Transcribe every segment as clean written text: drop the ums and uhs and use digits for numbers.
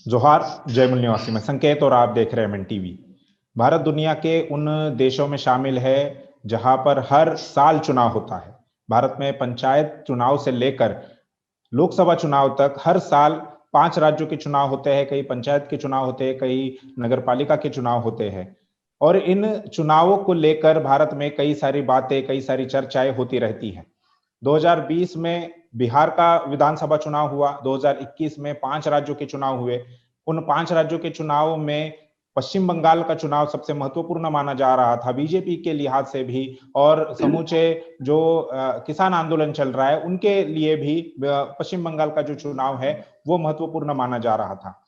जोहार, जयमुल निवासी में संकेत और आप देख रहे हैं एमएनटीवी। भारत दुनिया के उन देशों में शामिल है जहां पर हर साल चुनाव होता है। भारत में पंचायत चुनाव से लेकर लोकसभा चुनाव तक हर साल 5 राज्यों के चुनाव होते हैं, कई पंचायत के चुनाव होते हैं, कई नगरपालिका के चुनाव होते हैं। और इन चुनावों को लेकर भारत में कई सारी बातें, कई सारी चर्चाएं होती रहती हैं। 2020 में बिहार का विधानसभा चुनाव हुआ, 2021 में 5 राज्यों के चुनाव हुए। उन 5 राज्यों के चुनाव में पश्चिम बंगाल का चुनाव सबसे महत्वपूर्ण माना जा रहा था बीजेपी के लिहाज से भी, और समूचे जो किसान आंदोलन चल रहा है उनके लिए भी पश्चिम बंगाल का जो चुनाव है वो महत्वपूर्ण माना जा रहा था।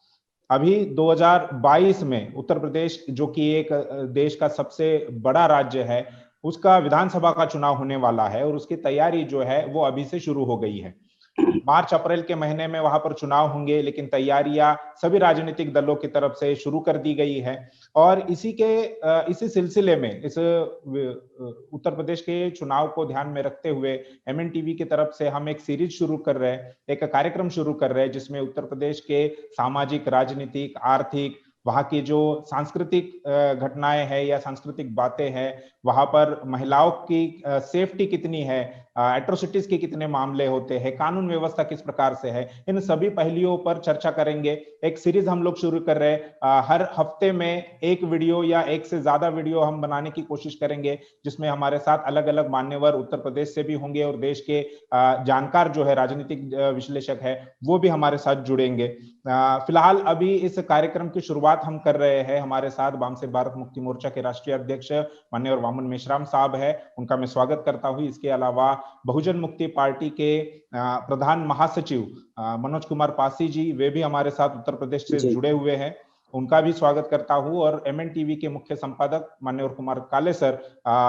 अभी 2022 में उत्तर प्रदेश, जो कि एक देश का सबसे बड़ा राज्य है, उसका विधानसभा का चुनाव होने वाला है और उसकी तैयारी जो है वो अभी से शुरू हो गई है। मार्च अप्रैल के महीने में वहां पर चुनाव होंगे, लेकिन तैयारियां सभी राजनीतिक दलों की तरफ से शुरू कर दी गई है। और इसी सिलसिले में इस उत्तर प्रदेश के चुनाव को ध्यान में रखते हुए एमएनटीवी की तरफ से हम एक सीरीज शुरू कर रहे हैं, एक कार्यक्रम शुरू कर रहे हैं, जिसमें उत्तर प्रदेश के सामाजिक, राजनीतिक, आर्थिक, वहां की जो सांस्कृतिक घटनाएं हैं या सांस्कृतिक बातें हैं, वहां पर महिलाओं की सेफ्टी कितनी है, एट्रोसिटीज के कितने मामले होते हैं, कानून व्यवस्था किस प्रकार से है, इन सभी पहलुओं पर चर्चा करेंगे। एक सीरीज हम लोग शुरू कर रहे हैं, हर हफ्ते में एक वीडियो या एक से ज्यादा वीडियो हम बनाने की कोशिश करेंगे, जिसमें हमारे साथ अलग अलग मान्यवर उत्तर प्रदेश से भी होंगे और देश के जानकार जो है, राजनीतिक विश्लेषक है, वो भी हमारे साथ जुड़ेंगे। फिलहाल अभी इस कार्यक्रम की शुरुआत हम कर रहे हैं। हमारे साथ वाम से भारत मुक्ति मोर्चा के राष्ट्रीय अध्यक्ष माननीय वामन मेश्राम साहब है, उनका मैं स्वागत करता हूं। इसके अलावा बहुजन मुक्ति पार्टी के प्रधान महासचिव मनोज कुमार पासी जी, वे भी हमारे साथ उत्तर प्रदेश से जुड़े हुए हैं, उनका भी स्वागत करता हूं। और एमएनटीवी के मुख्य संपादक माननीय कुमार काले सर,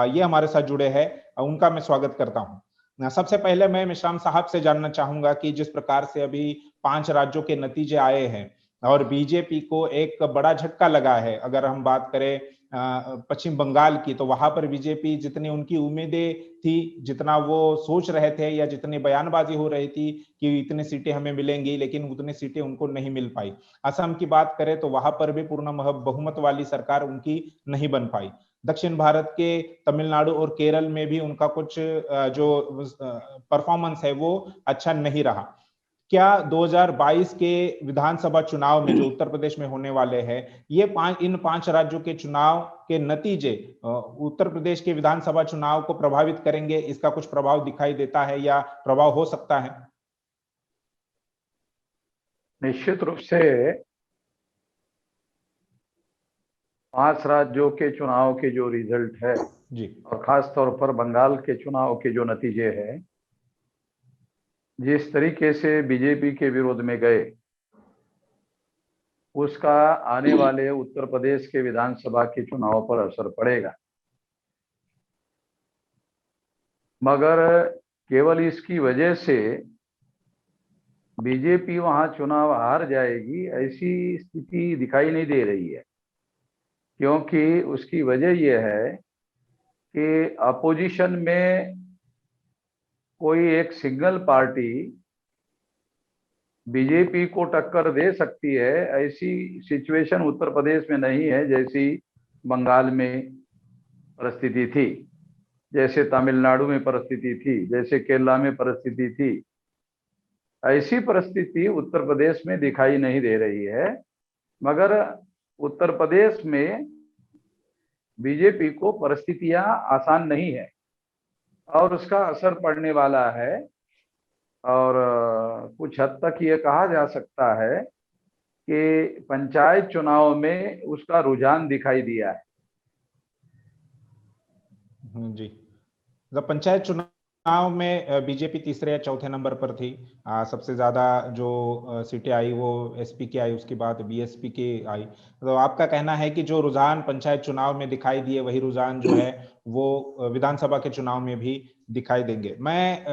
ये हमारे साथ जुड़े हैं, उनका मैं स्वागत करता हूं। सबसे पहले मैं मेश्राम साहब से जानना चाहूंगा कि जिस प्रकार से अभी 5 राज्यों के नतीजे आए हैं और बीजेपी को एक बड़ा झटका लगा है, अगर हम बात करें पश्चिम बंगाल की, तो वहां पर बीजेपी जितनी उनकी उम्मीदें थी, जितना वो सोच रहे थे या जितनी बयानबाजी हो रही थी कि इतनी सीटें हमें मिलेंगी, लेकिन उतनी सीटें उनको नहीं मिल पाई। असम की बात करें तो वहां पर भी पूर्ण बहुमत वाली सरकार उनकी नहीं बन पाई। दक्षिण भारत के तमिलनाडु और केरल में भी उनका कुछ जो परफॉर्मेंस है वो अच्छा नहीं रहा। क्या 2022 के विधानसभा चुनाव में जो उत्तर प्रदेश में होने वाले हैं, ये इन 5 राज्यों के चुनाव के नतीजे उत्तर प्रदेश के विधानसभा चुनाव को प्रभावित करेंगे? इसका कुछ प्रभाव दिखाई देता है या प्रभाव हो सकता है? निश्चित रूप से 5 राज्यों के चुनाव के जो रिजल्ट है जी, और खास तौर पर बंगाल के चुनाव के जो नतीजे हैं, जिस तरीके से बीजेपी के विरोध में गए, उसका आने वाले उत्तर प्रदेश के विधानसभा के चुनाव पर असर पड़ेगा। मगर केवल इसकी वजह से बीजेपी वहां चुनाव हार जाएगी, ऐसी स्थिति दिखाई नहीं दे रही है। क्योंकि उसकी वजह यह है कि अपोजिशन में कोई एक सिंगल पार्टी बीजेपी को टक्कर दे सकती है, ऐसी सिचुएशन उत्तर प्रदेश में नहीं है जैसी बंगाल में परिस्थिति थी, जैसे तमिलनाडु में परिस्थिति थी, जैसे केरला में परिस्थिति थी। ऐसी परिस्थिति उत्तर प्रदेश में दिखाई नहीं दे रही है। मगर उत्तर प्रदेश में बीजेपी को परिस्थितियां आसान नहीं है और उसका असर पड़ने वाला है। और कुछ हद तक ये कहा जा सकता है कि पंचायत चुनाव में उसका रुझान दिखाई दिया है। जी, जब पंचायत चुनाव में बीजेपी तीसरे या चौथे नंबर पर थी, सबसे ज्यादा जो सीटें आई वो एसपी की आई, उसके बाद बीएसपी की आई। तो आपका कहना है कि जो रुझान पंचायत चुनाव में दिखाई दिए, वही रुझान जो है वो विधानसभा के चुनाव में भी दिखाई देंगे? मैं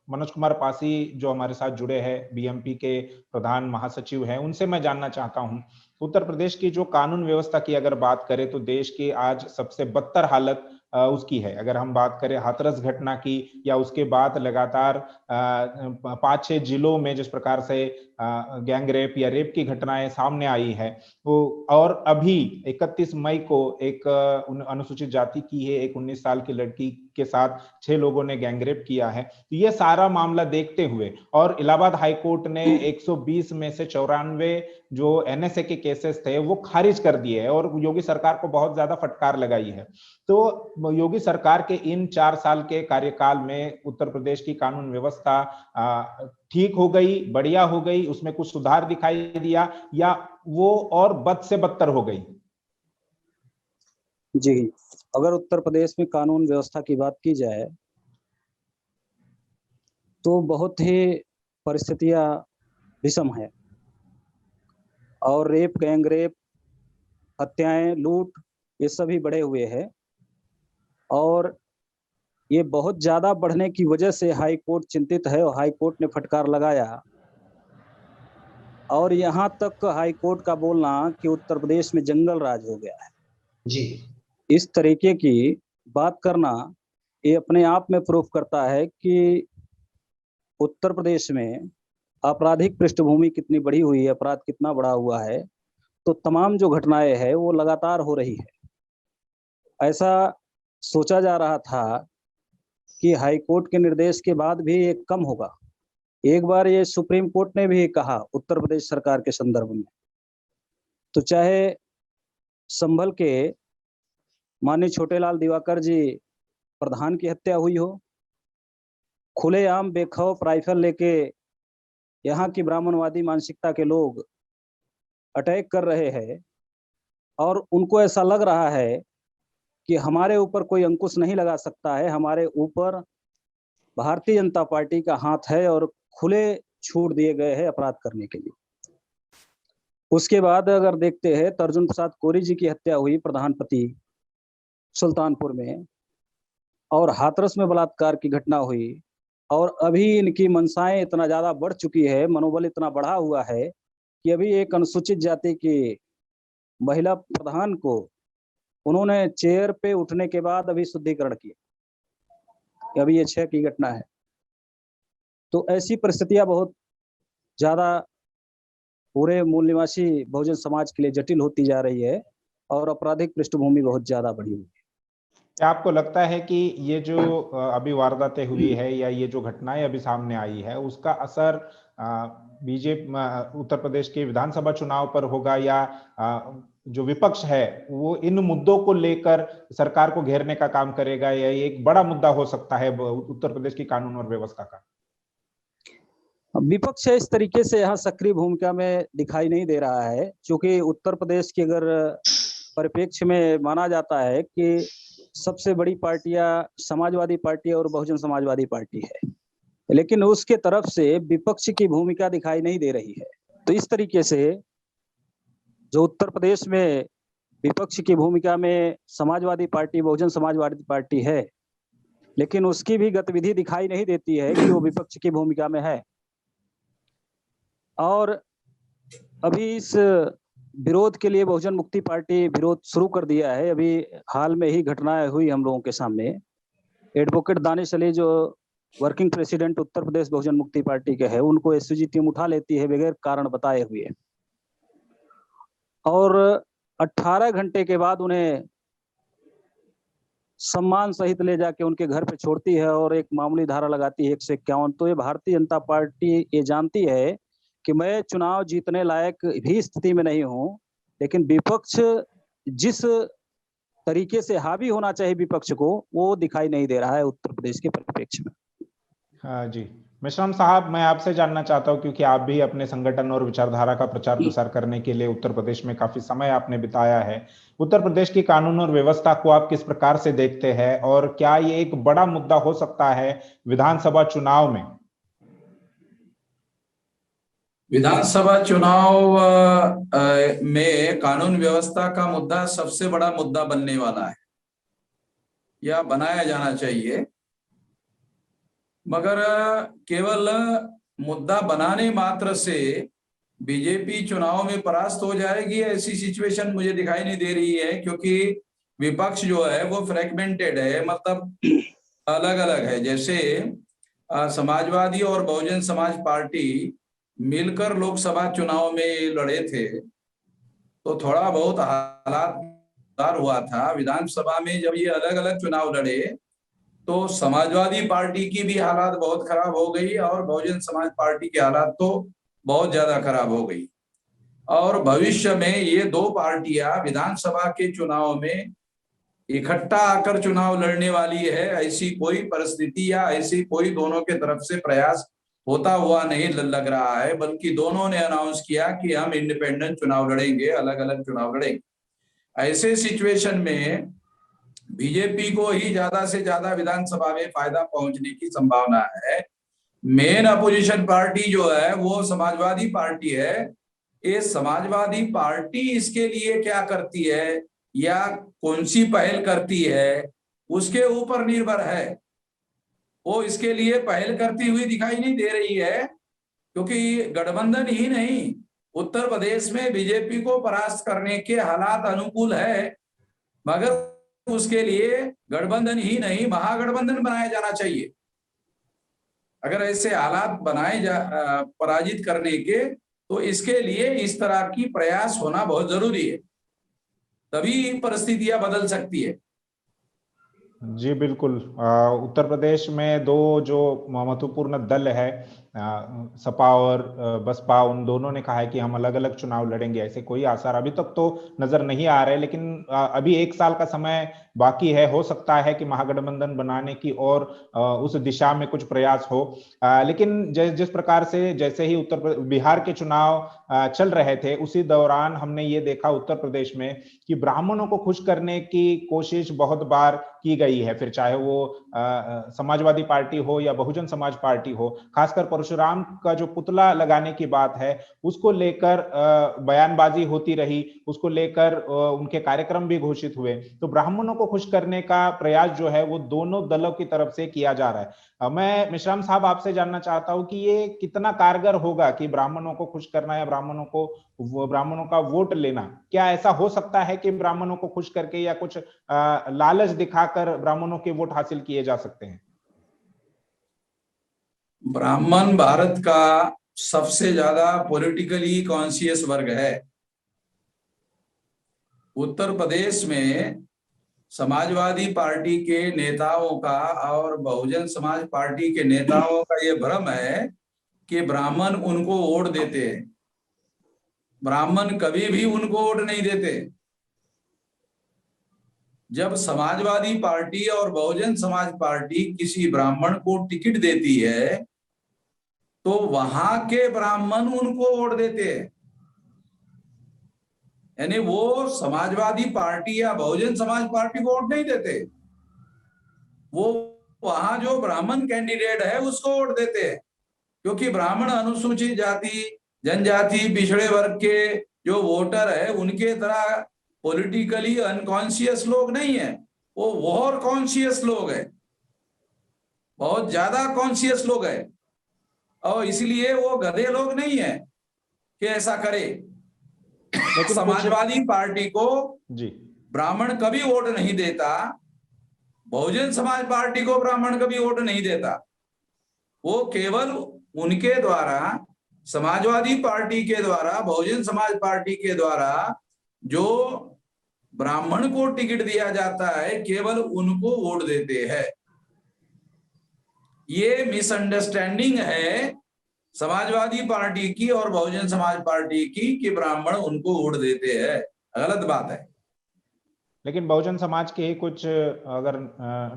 मनोज कुमार पासी जो हमारे साथ जुड़े हैं, बीएमपी के प्रधान महासचिव हैं, उनसे मैं जानना चाहता हूं, उत्तर प्रदेश की जो कानून व्यवस्था की अगर बात करें तो देश की आज सबसे बदतर हालत उसकी है। अगर हम बात करें हाथरस घटना की या उसके बाद लगातार 5-6 जिलों में जिस प्रकार से गैंग रेप या रेप की घटनाएं सामने आई है, वो और अभी 31 मई को एक अनुसूचित जाति की है एक 19 साल की लड़की के साथ 6 लोगों ने गैंगरेप किया है। तो ये सारा मामला देखते हुए और इलाहाबाद हाई कोर्ट ने 120 में से 94 जो एनएसए के केसेस थे वो खारिज कर दिए हैं और योगी सरकार को बहुत ज्यादा फटकार लगाई है। तो योगी सरकार के इन 4 साल के कार्यकाल में उत्तर प्रदेश की कानून व्यवस्था ठीक हो गई, बढ़िया हो गई, उसमें कुछ सुधार दिखाई दिया या वो और बद से बदतर हो गई? जी, अगर उत्तर प्रदेश में कानून व्यवस्था की बात की जाए तो बहुत ही परिस्थितियां विषम है और रेप, गैंग रेप, हत्याएं, लूट ये सभी बढ़े हुए हैं और ये बहुत ज्यादा बढ़ने की वजह से हाई कोर्ट चिंतित है और हाई कोर्ट ने फटकार लगाया। और यहाँ तक हाई कोर्ट का बोलना कि उत्तर प्रदेश में जंगल राज हो गया है जी, इस तरीके की बात करना ये अपने आप में प्रूफ करता है कि उत्तर प्रदेश में आपराधिक पृष्ठभूमि कितनी बढ़ी हुई है, अपराध कितना बढ़ा हुआ है। तो तमाम जो घटनाएं हैं वो लगातार हो रही है। ऐसा सोचा जा रहा था कि हाई कोर्ट के निर्देश के बाद भी ये कम होगा। एक बार ये सुप्रीम कोर्ट ने भी कहा उत्तर प्रदेश सरकार के संदर्भ में। तो चाहे संभल के माननीय छोटेलाल दिवाकर जी प्रधान की हत्या हुई हो, खुलेआम बेखौफ राइफल लेके यहाँ की ब्राह्मणवादी मानसिकता के लोग अटैक कर रहे हैं और उनको ऐसा लग रहा है कि हमारे ऊपर कोई अंकुश नहीं लगा सकता है, हमारे ऊपर भारतीय जनता पार्टी का हाथ है और खुले छूट दिए गए हैं अपराध करने के लिए। उसके बाद अगर देखते हैं तो अर्जुन प्रसाद कोरी जी की हत्या हुई प्रधानपति सुल्तानपुर में और हाथरस में बलात्कार की घटना हुई और अभी इनकी मनसाएं इतना ज्यादा बढ़ चुकी है, मनोबल इतना बढ़ा हुआ है कि अभी एक अनुसूचित जाति की महिला प्रधान को उन्होंने चेयर पे उठने के बाद अभी शुद्धिकरण किया। अभी ये 6 की घटना है। तो ऐसी परिस्थितियां बहुत ज्यादा पूरे मूल निवासी बहुजन समाज के लिए जटिल होती जा रही है और आपराधिक पृष्ठभूमि बहुत ज्यादा बढ़ी हुई है। क्या आपको लगता है कि ये जो अभी वारदातें हुई है या ये जो घटनाएं अभी सामने आई है उसका असर बीजेपी उत्तर प्रदेश के विधानसभा चुनाव पर होगा या जो विपक्ष है वो इन मुद्दों को लेकर सरकार को घेरने का काम करेगा या ये एक बड़ा मुद्दा हो सकता है उत्तर प्रदेश की कानून और व्यवस्था का? विपक्ष इस तरीके से यहाँ सक्रिय भूमिका में दिखाई नहीं दे रहा है, क्योंकि उत्तर प्रदेश की अगर परिप्रेक्ष्य में माना जाता है कि सबसे बड़ी पार्टियां समाजवादी पार्टी और बहुजन समाजवादी पार्टी है, लेकिन उसके तरफ से विपक्ष की भूमिका दिखाई नहीं दे रही है। तो इस तरीके से जो उत्तर प्रदेश में विपक्ष की भूमिका में समाजवादी पार्टी, बहुजन समाजवादी पार्टी है, लेकिन उसकी भी गतिविधि दिखाई नहीं देती है कि वो विपक्ष की भूमिका में है। और अभी इस विरोध के लिए बहुजन मुक्ति पार्टी विरोध शुरू कर दिया है। अभी हाल में ही घटनाएं हुई हम लोगों के सामने। एडवोकेट दानिश अली जो वर्किंग प्रेसिडेंट उत्तर प्रदेश बहुजन मुक्ति पार्टी के है, उनको एसपीजी टीम उठा लेती है बगैर कारण बताए हुए और 18 घंटे के बाद उन्हें सम्मान सहित ले जाके उनके घर पे छोड़ती है और एक मामूली धारा लगाती है 151। तो ये भारतीय जनता पार्टी ये जानती है कि मैं चुनाव जीतने लायक भी स्थिति में नहीं हूं, लेकिन विपक्ष जिस तरीके से हावी होना चाहिए विपक्ष को, वो दिखाई नहीं दे रहा है उत्तर प्रदेश के परिप्रेक्ष्य में। हाँ जी, मेश्राम साहब, मैं आपसे जानना चाहता हूं क्योंकि आप भी अपने संगठन और विचारधारा का प्रचार प्रसार करने के लिए उत्तर प्रदेश में काफी समय आपने बिताया है। उत्तर प्रदेश की कानून और व्यवस्था को आप किस प्रकार से देखते हैं और क्या ये एक बड़ा मुद्दा हो सकता है विधानसभा चुनाव में? विधानसभा चुनाव में कानून व्यवस्था का मुद्दा सबसे बड़ा मुद्दा बनने वाला है या बनाया जाना चाहिए, मगर केवल मुद्दा बनाने मात्र से बीजेपी चुनाव में परास्त हो जाएगी ऐसी सिचुएशन मुझे दिखाई नहीं दे रही है, क्योंकि विपक्ष जो है वो फ्रैगमेंटेड है, मतलब अलग अलग है। जैसे समाजवादी और बहुजन समाज पार्टी मिलकर लोकसभा चुनाव में लड़े थे तो थोड़ा बहुत हालात सुधार हुआ था। विधानसभा में जब ये अलग अलग चुनाव लड़े तो समाजवादी पार्टी की भी हालात बहुत खराब हो गई और बहुजन समाज पार्टी की हालात तो बहुत ज्यादा खराब हो गई। और भविष्य में ये दो पार्टियां विधानसभा के चुनाव में इकट्ठा आकर चुनाव लड़ने वाली है, ऐसी कोई परिस्थिति या ऐसी कोई दोनों के तरफ से प्रयास होता हुआ नहीं लग रहा है, बल्कि दोनों ने अनाउंस किया कि हम इंडिपेंडेंट चुनाव लड़ेंगे, अलग अलग चुनाव लड़ेंगे। ऐसे सिचुएशन में बीजेपी को ही ज्यादा से ज्यादा विधानसभा में फायदा पहुंचने की संभावना है। मेन अपोजिशन पार्टी जो है वो समाजवादी पार्टी है। ये समाजवादी पार्टी इसके लिए क्या करती है या कौन सी पहल करती है उसके ऊपर निर्भर है। वो इसके लिए पहल करती हुई दिखाई नहीं दे रही है, क्योंकि गठबंधन ही नहीं, उत्तर प्रदेश में बीजेपी को परास्त करने के हालात अनुकूल है, मगर उसके लिए गठबंधन ही नहीं महागठबंधन बनाया जाना चाहिए। अगर ऐसे हालात बनाए पराजित करने के, तो इसके लिए इस तरह की प्रयास होना बहुत जरूरी है, तभी परिस्थितियां बदल सकती है। जी बिल्कुल। उत्तर प्रदेश में दो जो महत्वपूर्ण दल है, सपा और बसपा, उन दोनों ने कहा है कि हम अलग अलग चुनाव लड़ेंगे। ऐसे कोई आसार अभी तक तो नजर नहीं आ रहे, लेकिन अभी 1 साल का समय बाकी है। हो सकता है कि महागठबंधन बनाने की और उस दिशा में कुछ प्रयास हो। लेकिन जिस प्रकार से जैसे ही बिहार के चुनाव चल रहे थे, उसी दौरान हमने ये देखा उत्तर प्रदेश में कि ब्राह्मणों को खुश करने की कोशिश बहुत बार की गई है, फिर चाहे वो समाजवादी पार्टी हो या बहुजन समाज पार्टी हो। खासकर परशुराम का जो पुतला लगाने की बात है, उसको लेकर बयानबाजी होती रही, उसको लेकर उनके कार्यक्रम भी घोषित हुए। तो ब्राह्मणों को खुश करने का प्रयास जो है वो दोनों दलों की तरफ से किया जा रहा है। मैं मेश्राम साहब आपसे जानना चाहता हूं कि ये कितना कारगर होगा कि ब्राह्मणों को खुश करना या ब्राह्मणों का वोट लेना। क्या ऐसा हो सकता है कि ब्राह्मणों को खुश करके या कुछ लालच दिखाकर ब्राह्मणों के वोट हासिल किए जा सकते हैं? ब्राह्मण भारत का सबसे ज्यादा पॉलिटिकली कॉन्शियस वर्ग है। उत्तर प्रदेश में समाजवादी पार्टी के नेताओं का और बहुजन समाज पार्टी के नेताओं का ये भ्रम है कि ब्राह्मण उनको वोट देते हैं। ब्राह्मण कभी भी उनको वोट नहीं देते। जब समाजवादी पार्टी और बहुजन समाज पार्टी किसी ब्राह्मण को टिकट देती है तो वहां के ब्राह्मण उनको वोट देते हैं। यानी वो समाजवादी पार्टी या बहुजन समाज पार्टी को वोट नहीं देते, वो वहां जो ब्राह्मण कैंडिडेट है उसको वोट देते हैं। क्योंकि ब्राह्मण अनुसूचित जाति जनजाति पिछड़े वर्ग के जो वोटर है उनके तरह पॉलिटिकली अनकॉन्शियस लोग नहीं है, वो वॉर कॉन्शियस लोग है, बहुत ज्यादा कॉन्शियस लोग है। और इसलिए वो गधे लोग नहीं है कि ऐसा करे। समाजवादी पार्टी को जी ब्राह्मण कभी वोट नहीं देता, बहुजन समाज पार्टी को ब्राह्मण कभी वोट नहीं देता। वो केवल उनके द्वारा, समाजवादी पार्टी के द्वारा, बहुजन समाज पार्टी के द्वारा जो ब्राह्मण को टिकट दिया जाता है केवल उनको वोट देते हैं। ये मिसअंडरस्टैंडिंग है समाजवादी पार्टी की और बहुजन समाज पार्टी की कि ब्राह्मण उनको वोट देते हैं, गलत बात है। लेकिन बहुजन समाज के ही कुछ, अगर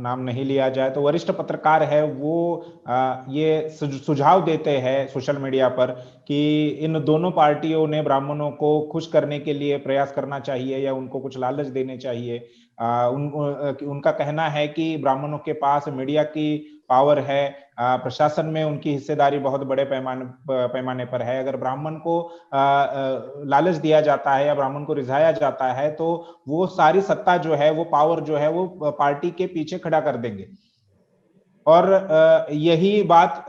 नाम नहीं लिया जाए तो वरिष्ठ पत्रकार है, वो ये सुझाव देते हैं सोशल मीडिया पर कि इन दोनों पार्टियों ने ब्राह्मणों को खुश करने के लिए प्रयास करना चाहिए या उनको कुछ लालच देने चाहिए। उनका कहना है कि ब्राह्मणों के पास मीडिया की पावर है, प्रशासन में उनकी हिस्सेदारी बहुत बड़े पैमाने पर है। अगर ब्राह्मण को लालच दिया जाता है या ब्राह्मण को रिझाया जाता है तो वो सारी सत्ता जो है, वो पावर जो है, वो पार्टी के पीछे खड़ा कर देंगे। और यही बात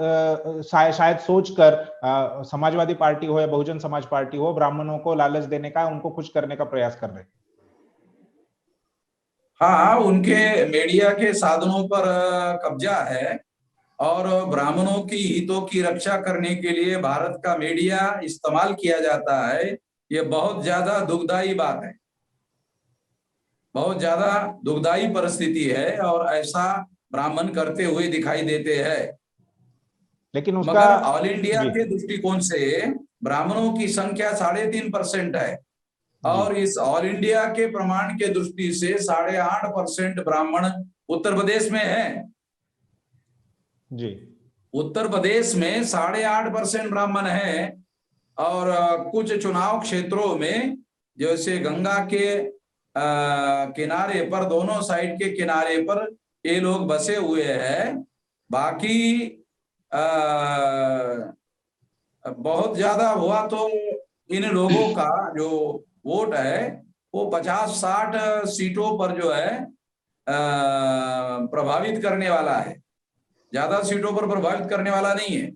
शायद सोचकर समाजवादी पार्टी हो या बहुजन समाज पार्टी हो, ब्राह्मणों को लालच देने का, उनको खुश करने का प्रयास कर रहे हैं। हाँ, उनके मीडिया के साधनों पर कब्जा है और ब्राह्मणों की हितों की रक्षा करने के लिए भारत का मीडिया इस्तेमाल किया जाता है। ये बहुत ज्यादा दुखदाई बात है, बहुत ज्यादा दुखदाई परिस्थिति है और ऐसा ब्राह्मण करते हुए दिखाई देते हैं। लेकिन उसका मगर ऑल इंडिया जी के दृष्टिकोण से ब्राह्मणों की संख्या 3.5% है जी और इस ऑल इंडिया के प्रमाण के दृष्टि से 8.5% ब्राह्मण उत्तर प्रदेश में है। जी उत्तर प्रदेश में 8.5% ब्राह्मण है और कुछ चुनाव क्षेत्रों में जैसे गंगा के किनारे पर, दोनों साइड के किनारे पर ये लोग बसे हुए हैं। बाकी बहुत ज्यादा हुआ तो इन लोगों का जो वोट है वो 50-60 सीटों पर जो है प्रभावित करने वाला है, ज्यादा सीटों पर प्रभावित करने वाला नहीं है।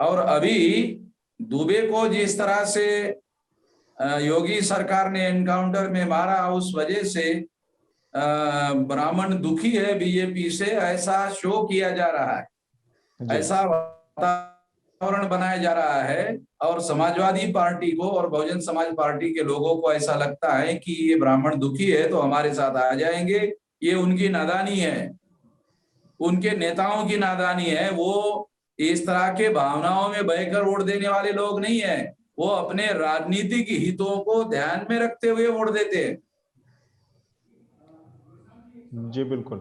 और अभी दुबे को जिस तरह से योगी सरकार ने एनकाउंटर में मारा, उस वजह से ब्राह्मण दुखी है बीजेपी से, ऐसा शो किया जा रहा है, जी ऐसा वातावरण बनाया जा रहा है। और समाजवादी पार्टी को और बहुजन समाज पार्टी के लोगों को ऐसा लगता है कि ये ब्राह्मण दुखी है तो हमारे साथ आ जाएंगे। ये उनकी नादानी है, उनके नेताओं की नादानी है। वो इस तरह के भावनाओं में बहकर वोट देने वाले लोग नहीं है, वो अपने राजनीतिक हितों को ध्यान में रखते हुए वोट देते हैं। जी बिल्कुल।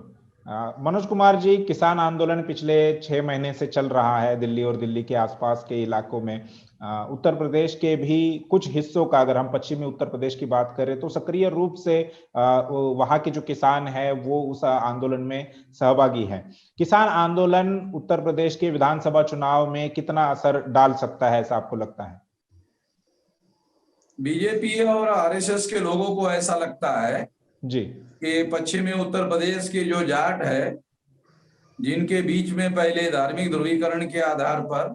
मनोज कुमार जी, किसान आंदोलन पिछले 6 महीने से चल रहा है दिल्ली और दिल्ली के आसपास के इलाकों में। उत्तर प्रदेश के भी कुछ हिस्सों का, अगर हम पश्चिमी उत्तर प्रदेश की बात करें तो सक्रिय रूप से वहां के जो किसान है वो उस आंदोलन में सहभागी है। किसान आंदोलन उत्तर प्रदेश के विधानसभा चुनाव में कितना असर डाल सकता है, ऐसा आपको लगता है? बीजेपी और आरएसएस के लोगों को ऐसा लगता है जी कि पश्चिमी उत्तर प्रदेश के जो जाट है, जिनके बीच में पहले धार्मिक ध्रुवीकरण के आधार पर,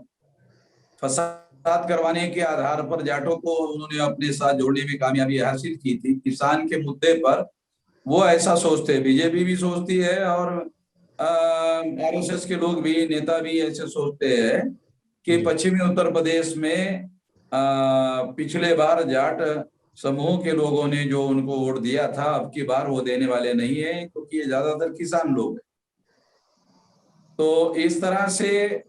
फसाद करवाने के आधार पर जाटों को उन्होंने अपने साथ जोड़ने में कामयाबी हासिल की थी, किसान के मुद्दे पर वो ऐसा सोचते हैं। बीजेपी भी सोचती है और आरएसएस के लोग भी, नेता भी ऐसे सोचते हैं कि जी पश्चिमी उत्तर प्रदेश में पिछले बार जाट समूह के लोगों ने जो उनको वोट दिया था, अब की बार वो देने वाले नहीं है क्योंकि ये ज्यादातर किसान लोग हैं। तो इस तरह से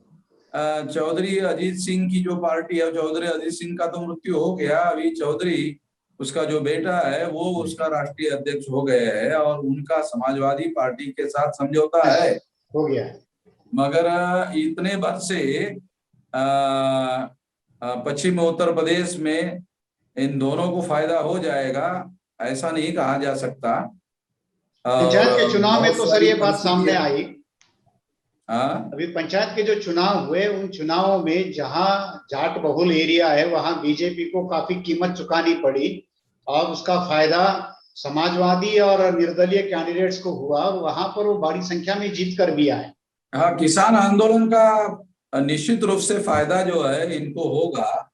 चौधरी अजीत सिंह की जो पार्टी है, चौधरी अजीत सिंह का तो मृत्यु हो गया, अभी चौधरी उसका जो बेटा है वो उसका राष्ट्रीय अध्यक्ष हो गए हैं और उनका समाजवादी पार्टी के साथ समझौता है हो गया। मगर इतने भर से पश्चिम उत्तर प्रदेश में इन दोनों को फायदा हो जाएगा ऐसा नहीं कहा जा सकता। पंचायत के चुनाव में तो सर ये बात सामने आई। हाँ, अभी पंचायत के जो चुनाव हुए, उन चुनावों में जहां जाट बहुल एरिया है वहां बीजेपी को काफी कीमत चुकानी पड़ी और उसका फायदा समाजवादी और निर्दलीय कैंडिडेट्स को हुआ और वहां पर वो बड़ी संख्या में जीत कर भी आए। हाँ, किसान आंदोलन का निश्चित रूप से फायदा जो है इनको होगा,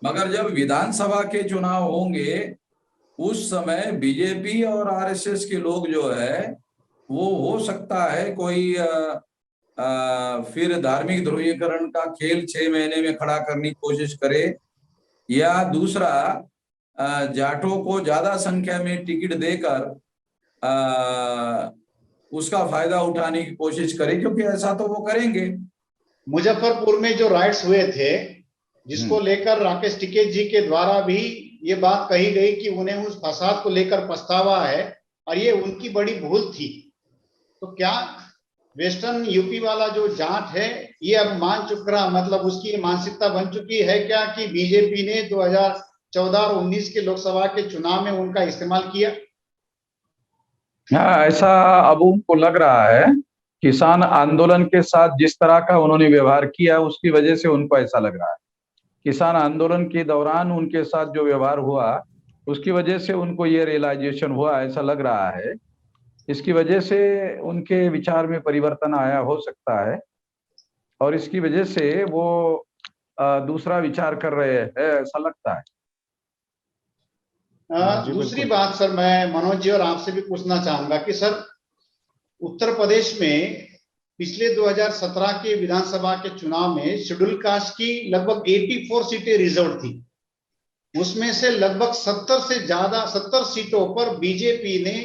मगर जब विधानसभा के चुनाव होंगे उस समय बीजेपी और आरएसएस के लोग जो है वो हो सकता है कोई फिर धार्मिक ध्रुवीकरण का खेल 6 महीने में खड़ा करने की कोशिश करे, या दूसरा जाटों को ज्यादा संख्या में टिकट देकर उसका फायदा उठाने की कोशिश करे, क्योंकि ऐसा तो वो करेंगे। मुजफ्फरपुर में जो राइट्स हुए थे, जिसको लेकर राकेश टिकैत जी के द्वारा भी ये बात कही गई कि उन्हें उस फसाद को लेकर पछतावा है और ये उनकी बड़ी भूल थी। तो क्या वेस्टर्न यूपी वाला जो जाट है ये अब मान चुका, मतलब उसकी मानसिकता बन चुकी है क्या कि बीजेपी ने 2014 और 19 के लोकसभा के चुनाव में उनका इस्तेमाल किया? हाँ, ऐसा अब उनको लग रहा है। किसान आंदोलन के साथ जिस तरह का उन्होंने व्यवहार किया उसकी वजह से उनको ऐसा लग रहा है। किसान आंदोलन के दौरान उनके साथ जो व्यवहार हुआ उसकी वजह से उनको ये रियलाइजेशन हुआ, ऐसा लग रहा है। इसकी वजह से उनके विचार में परिवर्तन आया हो सकता है और इसकी वजह से वो दूसरा विचार कर रहे हैं, ऐसा लगता है। दूसरी बात सर, मैं मनोज जी और आपसे भी पूछना चाहूंगा कि सर, उत्तर प्रदेश में पिछले 2017 के विधानसभा के चुनाव में शेड्यूल कास्ट की लगभग 84 सीटें रिजर्व थी। उसमें से लगभग 70 सीटों पर बीजेपी ने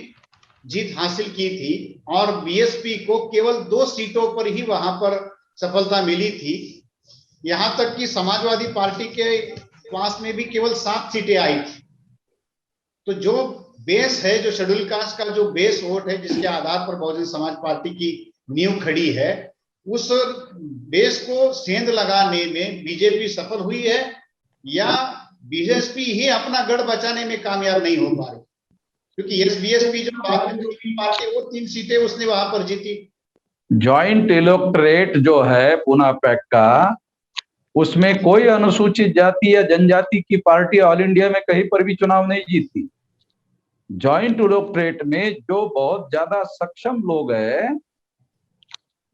जीत हासिल की थी और बीएसपी को केवल 2 सीटों पर ही वहां पर सफलता मिली थी। यहां तक कि समाजवादी पार्टी के पास में भी केवल 7 सीटें आई थी। तो जो बेस है, जो शेड्यूल कास्ट का जो बेस वोट है, जिसके आधार पर बहुजन समाज पार्टी की नींव खड़ी है, उस बेस को सेंध लगाने में बीजेपी सफल हुई है या बीएसपी ही अपना गढ़ बचाने में कामयाब नहीं हो पा रही? क्योंकि एस बीएसपी जो पार्टी वो 3 सीटें उसने वहां पर जीती। ज्वाइंट इलेक्टोरेट जो है पूना पैक का, उसमें कोई अनुसूचित जाति या जनजाति की पार्टी ऑल इंडिया में कहीं पर भी चुनाव नहीं जीती। ज्वाइंट इलेक्टोरेट में जो बहुत ज्यादा सक्षम लोग हैं,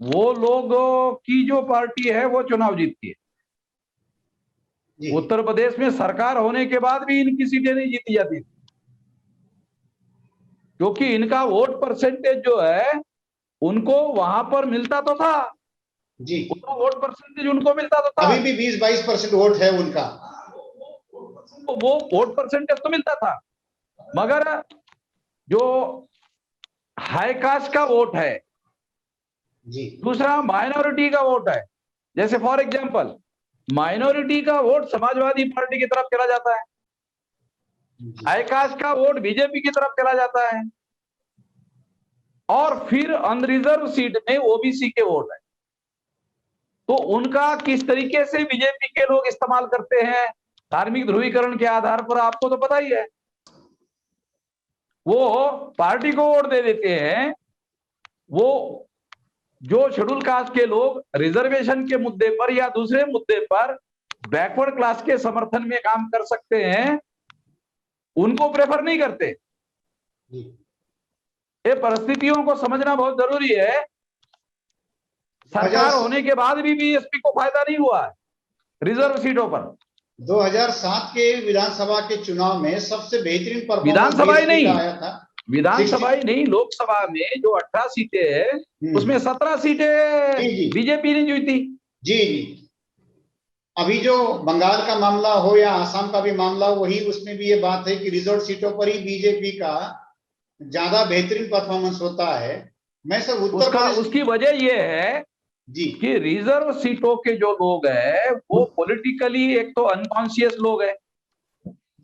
वो लोगों की जो पार्टी है वो चुनाव जीतती है। उत्तर प्रदेश में सरकार होने के बाद भी इनकी सीटें नहीं जीती जाती, क्योंकि इनका वोट परसेंटेज जो है उनको वहां पर मिलता तो था जी, उनको वोट परसेंटेज उनको मिलता तो था। अभी भी 20-22% वोट है उनका, वो वोट परसेंटेज तो मिलता था, मगर जो हाई कास्ट का वोट है जी, दूसरा माइनॉरिटी का वोट है, जैसे फॉर एग्जांपल माइनॉरिटी का वोट समाजवादी पार्टी की तरफ चला जाता है, हाई कास्ट का वोट बीजेपी की तरफ चला जाता है, और फिर अनरिजर्व सीट में ओबीसी के वोट है। तो उनका किस तरीके से बीजेपी के लोग इस्तेमाल करते हैं धार्मिक ध्रुवीकरण के आधार पर, आपको तो पता ही है। वो पार्टी को वोट दे देते हैं, वो जो शेड्यूल कास्ट के लोग रिजर्वेशन के मुद्दे पर या दूसरे मुद्दे पर बैकवर्ड क्लास के समर्थन में काम कर सकते हैं, उनको प्रेफर नहीं करते। ये परिस्थितियों को समझना बहुत जरूरी है। सरकार होने के बाद भी बीएसपी को फायदा नहीं हुआ है रिजर्व सीटों पर। 2007 के विधानसभा के चुनाव में सबसे बेहतरीन परफॉर्मेंस विधानसभा ही नहीं, आया था। विधानसभा ही नहीं, लोकसभा में जो 18 सीटें हैं उसमें 17 सीटें बीजेपी ने जीती। जी जी, अभी जो बंगाल का मामला हो या आसाम का भी मामला हो, वही उसमें भी ये बात है कि रिजर्व सीटों पर ही बीजेपी का ज्यादा बेहतरीन परफॉर्मेंस होता है। मैं सर उत्तर प्रदेश, उसकी वजह ये है जी कि रिजर्व सीटों के जो लोग हैं वो पॉलिटिकली एक तो अनकॉन्शियस लोग हैं,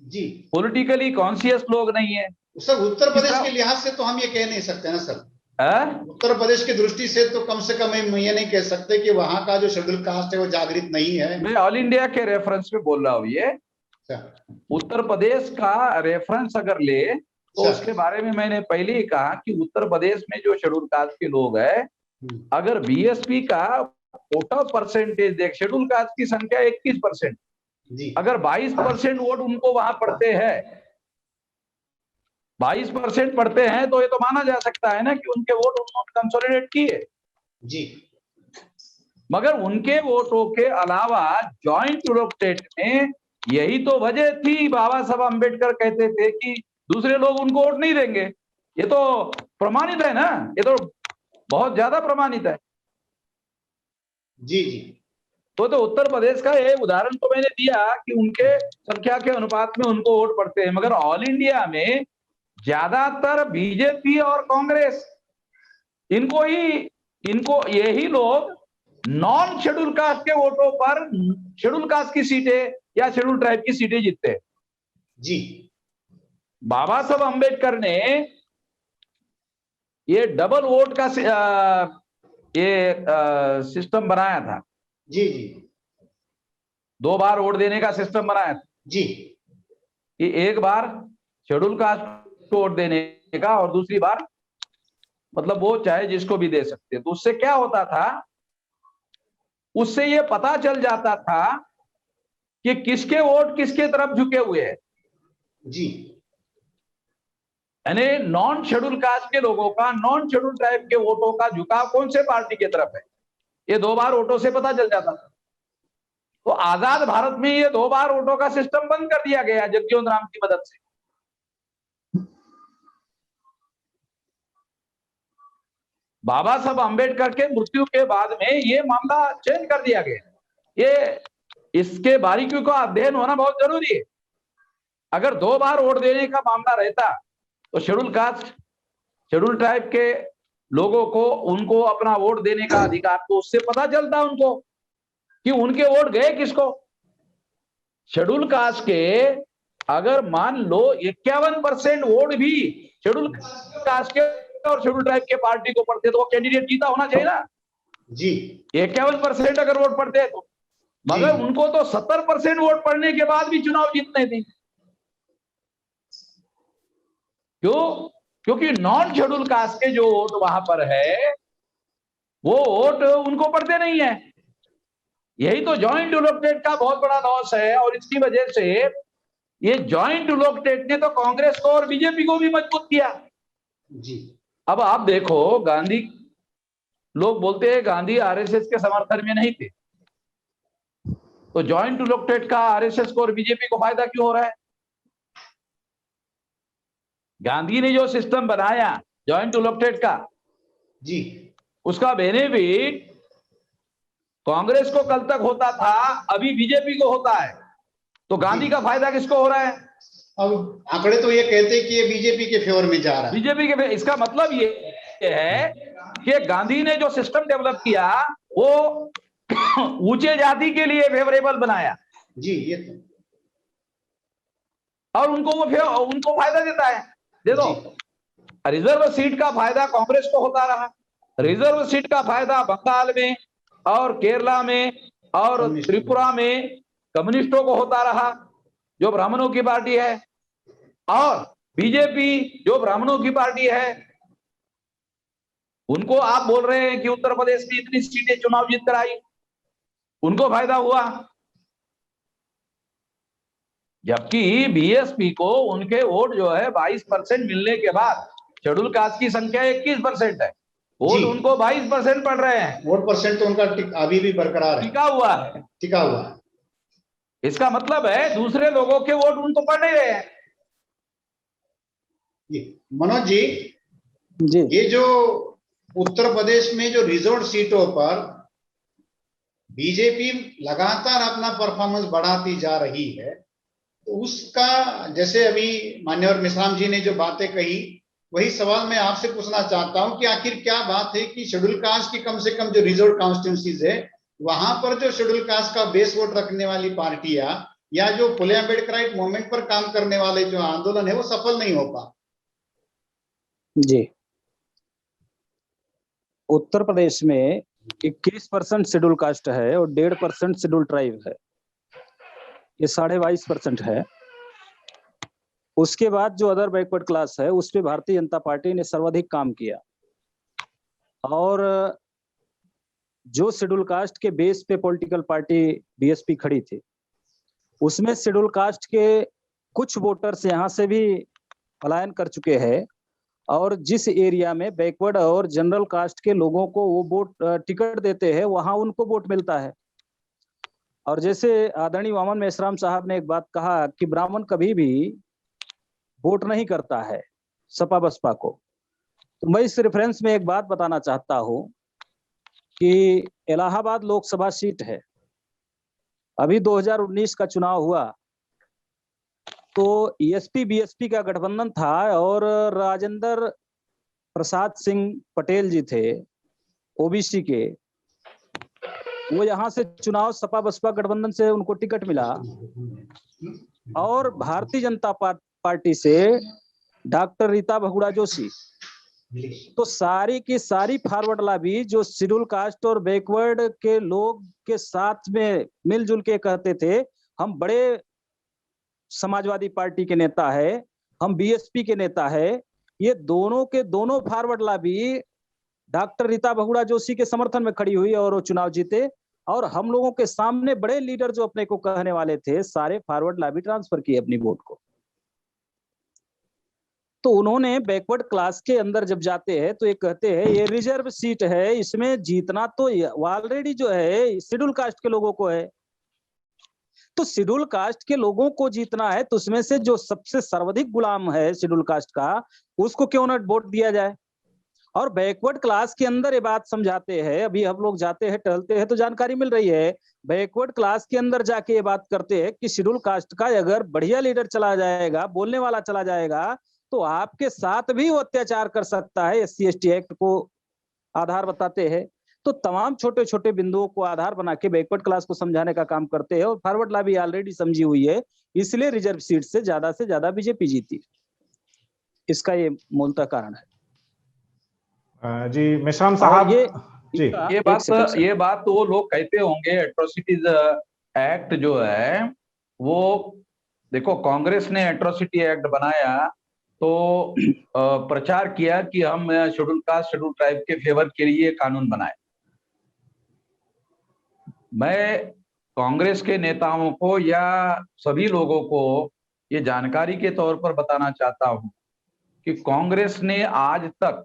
जी पॉलिटिकली कॉन्शियस लोग नहीं है। सर उत्तर प्रदेश के लिहाज से तो हम ये कह नहीं सकते ना सर, उत्तर प्रदेश की दृष्टि से तो कम से कम हम ये नहीं कह सकते कि वहां का जो शेड्यूल कास्ट है वो जागृत नहीं है। मैं ऑल इंडिया के रेफरेंस में बोल रहा हूँ। ये उत्तर प्रदेश का रेफरेंस अगर ले तो उसके बारे में मैंने पहले ही कहा कि उत्तर प्रदेश में जो शेड्यूल कास्ट के लोग हैं, अगर बीएसपी का टोटल परसेंटेज देख, शेड्यूल कास्ट की संख्या 21%, अगर 22% वोट उनको वहां पड़ते हैं, 22% पड़ते हैं, तो ये तो माना जा सकता है ना कि उनके वोट उन्होंने कंसोलिडेट किए जी। मगर उनके वोटों के अलावा जॉइंट इलेक्टोरेट में यही तो वजह थी, बाबा साहब अम्बेडकर कहते थे कि दूसरे लोग उनको वोट नहीं देंगे। ये तो प्रमाणित है ना, ये तो बहुत ज्यादा प्रमाणित है। जी जी, तो उत्तर प्रदेश का ये उदाहरण तो मैंने दिया कि उनके संख्या के अनुपात में उनको वोट पड़ते हैं, मगर ऑल इंडिया में ज्यादातर बीजेपी और कांग्रेस, इनको यही लोग नॉन शेड्यूल कास्ट के वोटों पर शेड्यूल कास्ट की सीटें या शेड्यूल ट्राइब की सीटें जीतते हैं। जी, बाबा साहब अम्बेडकर ने ये डबल वोट का सिस्टम बनाया था। जी जी, 2 बार वोट देने का सिस्टम बनाया था जी, कि एक बार शेड्यूल कास्ट को वोट देने का और दूसरी बार मतलब वो चाहे जिसको भी दे सकते। तो उससे क्या होता था, उससे ये पता चल जाता था कि किसके वोट किसके तरफ झुके हुए हैं। जी, यानी नॉन शेड्यूल कास्ट के लोगों का, नॉन शेड्यूल ट्राइब के वोटों का झुकाव कौन से पार्टी की तरफ है, ये 2 बार वोटों से पता चल जाता था। तो आजाद भारत में ये 2 बार वोटों का सिस्टम बंद कर दिया गया जगजीवन राम की मदद से। बाबा साहब अम्बेडकर के मृत्यु के बाद में ये मामला चेंज कर दिया गया। ये इसके बारीकियों का अध्ययन होना बहुत जरूरी है। अगर 2 बार वोट देने का मामला रहता तो शेड्यूल कास्ट, शेड्यूल ट्राइब के लोगों को उनको अपना वोट देने का अधिकार, तो उससे पता चलता उनको कि उनके वोट गए किसको। शेड्यूल कास्ट के अगर मान लो 51% वोट भी शेड्यूल कास्ट के और शेड्यूल ट्राइब के पार्टी को पड़ते तो वो कैंडिडेट जीता होना चाहिए ना जी। 51% अगर वोट पड़ते तो, मगर उनको तो 70% वोट पड़ने के बाद भी चुनाव जीतने थे। क्यों? क्योंकि नॉन शेड्यूल कास्ट के जो वोट वहां पर है वो वोट उनको पड़ते नहीं है। यही तो जॉइंट इलेक्टेड का बहुत बड़ा लॉस है, और इसकी वजह से ये जॉइंट इलेक्टेड ने तो कांग्रेस को और बीजेपी को भी मजबूत किया जी। अब आप देखो, गांधी, लोग बोलते हैं गांधी आरएसएस के समर्थन में नहीं थे, तो जॉइंट इलेक्टेड का आरएसएस को और बीजेपी को फायदा क्यों हो रहा है? गांधी ने जो सिस्टम बनाया जॉइंट इलेक्टेड का जी, उसका बेनिफिट कांग्रेस को कल तक होता था, अभी बीजेपी को होता है, तो गांधी का फायदा किसको हो रहा है? अब आंकड़े तो ये कहते हैं कि ये बीजेपी के फेवर में जा रहा है। बीजेपी के। इसका मतलब ये है कि गांधी ने जो सिस्टम डेवलप किया वो ऊंचे जाति के लिए फेवरेबल बनाया जी, ये तो, और उनको फायदा देता है। दे दो, रिजर्व सीट का फायदा कांग्रेस को होता रहा, रिजर्व सीट का फायदा बंगाल में और केरला में और त्रिपुरा में कम्युनिस्टों को होता रहा, जो ब्राह्मणों की पार्टी है, और बीजेपी जो ब्राह्मणों की पार्टी है उनको आप बोल रहे हैं कि उत्तर प्रदेश में इतनी सीटें चुनाव जीत कर आई, उनको फायदा हुआ, जबकि बीएसपी को उनके वोट जो है 22% मिलने के बाद, शेड्यूल कास्ट की संख्या 21% है, वोट उनको 22% पड़ रहे हैं। वोट परसेंट तो उनका अभी भी बरकरार है, टिका हुआ है, टिका हुआ है। इसका मतलब है दूसरे लोगों के वोट उनको पड़ नहीं रहे हैं। मनोज जी, ये जो उत्तर प्रदेश में जो रिजर्व सीटों पर बीजेपी लगातार अपना परफॉर्मेंस बढ़ाती जा रही है, तो उसका, जैसे अभी मान्यवर मिश्राम जी ने जो बातें कही, वही सवाल मैं आपसे पूछना चाहता हूं कि आखिर क्या बात है कि शेड्यूल कास्ट की कम से कम जो रिजर्व कॉन्स्टिट्यूंसीज है वहां पर जो शेड्यूल कास्ट का बेस वोट रखने वाली पार्टियां या जो फुले अम्बेडकराइट मूवमेंट पर काम करने वाले जो आंदोलन है वो सफल नहीं हो पा? जी, उत्तर प्रदेश में 21% शेड्यूल कास्ट है और 1.5% शेड्यूल ट्राइब है, ये 22.5% है। उसके बाद जो अदर बैकवर्ड क्लास है उस पे भारतीय जनता पार्टी ने सर्वाधिक काम किया, और जो शेड्यूल कास्ट के बेस पे पॉलिटिकल पार्टी बीएसपी खड़ी थी उसमें शेड्यूल कास्ट के कुछ वोटर्स यहाँ से भी पलायन कर चुके हैं, और जिस एरिया में बैकवर्ड और जनरल कास्ट के लोगों को वो वोट टिकट देते हैं वहां उनको वोट मिलता है। और जैसे आदरणीय वामन मेश्राम साहब ने एक बात कहा कि ब्राह्मण कभी भी वोट नहीं करता है सपा बसपा को, तो मैं इस रेफरेंस में एक बात बताना चाहता हूं कि इलाहाबाद लोकसभा सीट है, अभी 2019 का चुनाव हुआ तो एसपी बीएसपी का गठबंधन था और राजेंद्र प्रसाद सिंह पटेल जी थे ओबीसी के, वो यहाँ से चुनाव सपा बसपा गठबंधन से उनको टिकट मिला, और भारतीय जनता पार्टी से डॉक्टर रीता बहुगुणा जोशी, तो सारी की सारी फॉरवर्ड लॉबी जो शेड्यूल कास्ट और बैकवर्ड के लोग के साथ में मिलजुल के कहते थे हम बड़े समाजवादी पार्टी के नेता है, हम बीएसपी के नेता है, ये दोनों के दोनों forward lobby doctor Rita Bahuguna Joshi के समर्थन में खड़ी हुई और वो चुनाव जीते, और हम लोगों के सामने बड़े लीडर जो अपने को कहने वाले थे सारे फॉरवर्ड लॉबी ट्रांसफर किए अपनी वोट को। तो उन्होंने बैकवर्ड क्लास के अंदर जब जाते हैं तो ये कहते हैं ये रिजर्व सीट है, इसमें जीतना तो ऑलरेडी जो है शेड्यूल कास्ट के लोगों को है, तो शेड्यूल कास्ट के लोगों को जीतना है तो उसमें से जो सबसे सर्वाधिक गुलाम है शेड्यूल कास्ट का उसको क्यों ना वोट दिया जाए। और बैकवर्ड क्लास के अंदर ये बात समझाते हैं। अभी हम लोग जाते हैं, टहलते हैं तो जानकारी मिल रही है, बैकवर्ड क्लास के अंदर जाके ये बात करते हैं कि शेड्यूल कास्ट का अगर बढ़िया लीडर चला जाएगा, बोलने वाला चला जाएगा, तो आपके साथ भी वो अत्याचार कर सकता है। SC/ST एक्ट को आधार बताते हैं। तो तमाम छोटे छोटे बिंदुओं को आधार बना के बैकवर्ड क्लास को समझाने का काम करते हैं। और फॉरवर्ड लॉबी ऑलरेडी समझी हुई है, इसलिए रिजर्व सीट से ज्यादा बीजेपी जीती। इसका ये मूलतः कारण है। जी मेश्राम साहब, जी ये बात तो वो लोग कहते होंगे, एट्रोसिटीज एक्ट जो है वो, देखो कांग्रेस ने एट्रोसिटी एक्ट बनाया तो प्रचार किया कि हम शेड्यूल कास्ट शेड्यूल ट्राइब के फेवर के लिए कानून बनाए। मैं कांग्रेस के नेताओं को या सभी लोगों को ये जानकारी के तौर पर बताना चाहता हूं कि कांग्रेस ने आज तक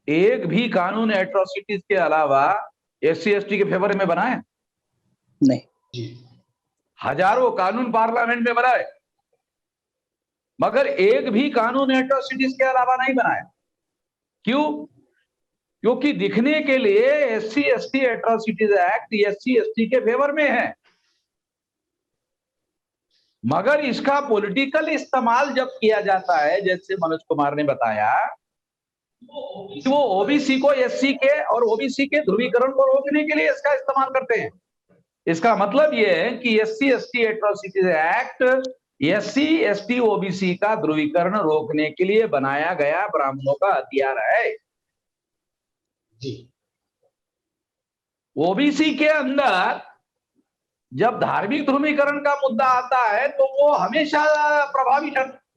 एक भी कानून एट्रोसिटीज के अलावा SC/ST के फेवर में बनाए नहीं। हजारों कानून पार्लियामेंट में बनाए, मगर एक भी कानून एट्रोसिटीज के अलावा नहीं बनाया। क्यों? क्योंकि दिखने के लिए SC/ST एट्रोसिटीज एक्ट SC/ST के फेवर में है, मगर इसका पॉलिटिकल इस्तेमाल जब किया जाता है, जैसे मनोज कुमार ने बताया, वो OBC को SC के और OBC के ध्रुवीकरण को रोकने के लिए इसका इस्तेमाल करते हैं। इसका मतलब यह है कि SC/ST atrocities act SC/ST OBC का ध्रुवीकरण रोकने के लिए बनाया गया ब्राह्मणों का हथियार है। जी। OBC के अंदर जब धार्मिक ध्रुवीकरण का मुद्दा आता है तो वो हमेशा प्रभावी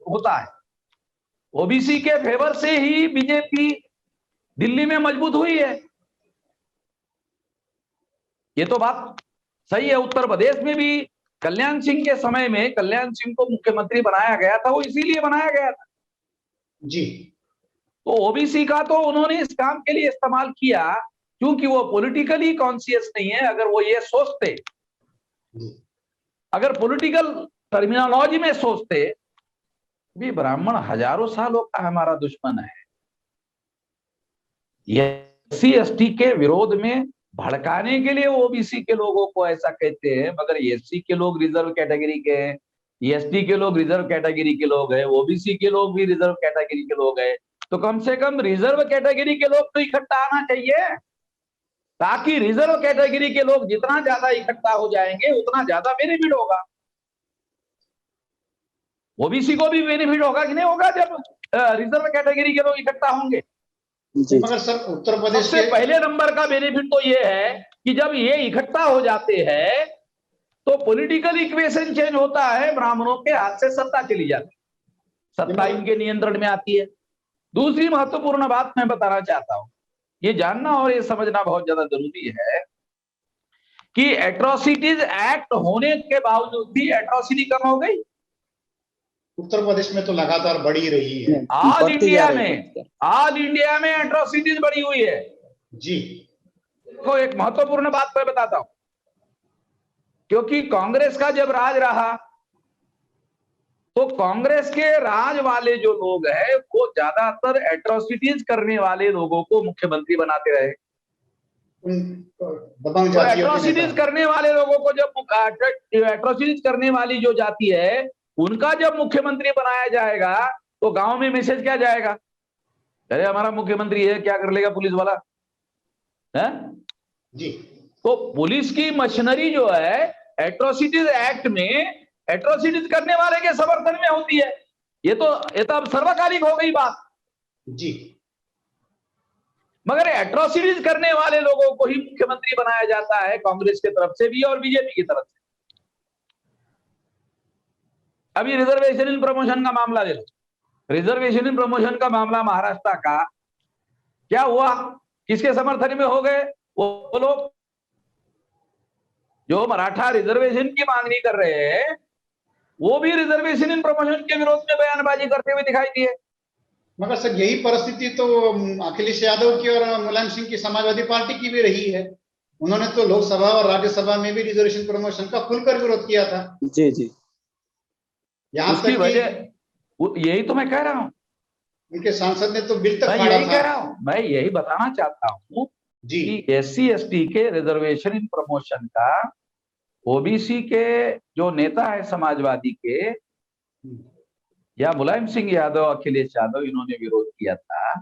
होता है। OBC के फेवर से ही बीजेपी दिल्ली में मजबूत हुई है, ये तो बात सही है। उत्तर प्रदेश में भी कल्याण सिंह के समय में कल्याण सिंह को मुख्यमंत्री बनाया गया था, वो इसीलिए बनाया गया था जी। तो OBC का तो उन्होंने इस काम के लिए इस्तेमाल किया, क्योंकि वो पॉलिटिकली कॉन्शियस नहीं है। अगर वो ये सोचते, अगर पॉलिटिकल टर्मिनोलॉजी में सोचते, भी ब्राह्मण हजारों सालों का हमारा दुश्मन है, SC/ST के विरोध में भड़काने के लिए OBC के लोगों को ऐसा कहते हैं, मगर SC के लोग रिजर्व कैटेगरी के हैं, ST के लोग रिजर्व कैटेगरी के लोग हैं, OBC के लोग भी रिजर्व कैटेगरी के लोग हैं। तो कम से कम रिजर्व कैटेगरी के लोग तो इकट्ठा आना चाहिए, ताकि रिजर्व कैटेगरी के लोग जितना ज्यादा इकट्ठा हो जाएंगे उतना ज्यादा बेनिफिट होगा। OBC को भी बेनिफिट होगा कि नहीं होगा जब रिजर्व कैटेगरी के लोग इकट्ठा होंगे। मगर सर उत्तर प्रदेश सबसे पहले नंबर का बेनिफिट तो ये है कि जब ये इकट्ठा हो जाते हैं तो पॉलिटिकल इक्वेशन चेंज होता है, ब्राह्मणों के हाथ से सत्ता चली जाती है, सत्ता इनके नियंत्रण में आती है। दूसरी महत्वपूर्ण बात मैं बताना चाहता हूं, ये जानना और ये समझना बहुत ज्यादा जरूरी है कि एट्रोसिटीज एक्ट होने के बावजूद भी एट्रोसिटी कम हो गई। उत्तर प्रदेश में तो लगातार बढ़ी रही है। ऑल इंडिया में एट्रोसिटीज बढ़ी हुई है जी। को एक महत्वपूर्ण बात मैं बताता हूं, क्योंकि कांग्रेस का जब राज रहा तो कांग्रेस के राज वाले जो लोग हैं वो ज्यादातर एट्रोसिटीज करने वाले लोगों को मुख्यमंत्री बनाते रहे। तो एट्रोसिटीज करने वाले लोगों को जब एट्रोसिटीज करने वाली जो जाति है उनका जब मुख्यमंत्री बनाया जाएगा तो गांव में मैसेज क्या जाएगा, अरे हमारा मुख्यमंत्री है, क्या कर लेगा पुलिस वाला है जी। तो पुलिस की मशीनरी जो है एट्रोसिटीज एक्ट में एट्रोसिटीज करने वाले के समर्थन में होती है। ये तो अब सर्वकालिक हो गई बात जी। मगर एट्रोसिटीज करने वाले लोगों को ही मुख्यमंत्री बनाया जाता है, कांग्रेस की तरफ से भी और बीजेपी की तरफ से। अभी रिजर्वेशन इन प्रमोशन का मामला ले लो, रिजर्वेशन इन प्रमोशन का मामला महाराष्ट्र का क्या हुआ, किसके समर्थन में हो गए? वो लोग जो मराठा रिजर्वेशन की मांगनी कर रहे हैं वो भी रिजर्वेशन इन प्रमोशन के विरोध में बयानबाजी करते हुए दिखाई दिए। मगर सर यही परिस्थिति तो अखिलेश यादव की और मुलायम सिंह की समाजवादी पार्टी की भी रही है। उन्होंने तो लोकसभा और राज्यसभा में भी रिजर्वेशन प्रमोशन का खुलकर विरोध किया था। जी जी। यहाँ उसकी वजह यही तो मैं कह रहा हूं उनके सांसद ने तो बिल तक मैं फाड़ा यही कह था। रहा हूं, मैं यही बताना चाहता हूं जी कि SC/ST के रिजर्वेशन इन प्रमोशन का OBC के जो नेता है समाजवादी के, या मुलायम सिंह यादव, अखिलेश यादव, इन्होंने विरोध किया था।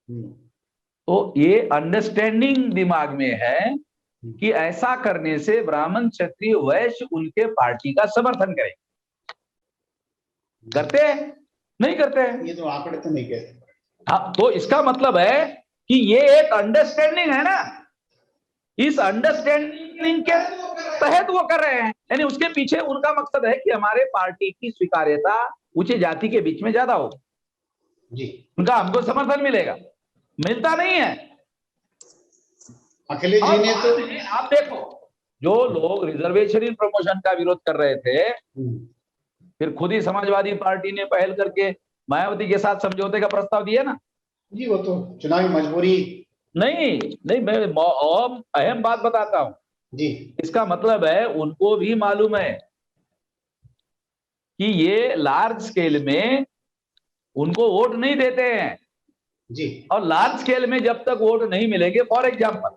तो ये अंडरस्टैंडिंग दिमाग में है कि ऐसा करने से ब्राह्मण, क्षत्रिय, वैश्य उनके पार्टी का समर्थन करें। करते हैं? नहीं करते हैं। ये तो आंकड़े तो नहीं कहते। हाँ, तो इसका मतलब है कि ये एक अंडरस्टैंडिंग है ना, इस अंडरस्टैंडिंग के तहत वो कर रहे हैं। यानी उसके पीछे उनका मकसद है कि हमारे पार्टी की स्वीकार्यता ऊंचे जाति के बीच में ज्यादा हो, जी उनका हमको समर्थन मिलेगा, मिलता नहीं है। अखिलेश जी और ने तो आप देखो, जो लोग रिजर्वेशन इन प्रमोशन का विरोध कर रहे थे, फिर खुद ही समाजवादी पार्टी ने पहल करके मायावती के साथ समझौते का प्रस्ताव दिया ना। जी वो तो चुनावी मजबूरी। नहीं नहीं, मैं और अहम बात बताता हूं। जी इसका मतलब है उनको भी मालूम है कि ये लार्ज स्केल में उनको वोट नहीं देते हैं, जी और लार्ज स्केल में जब तक वोट नहीं मिलेंगे, फॉर एग्जांपल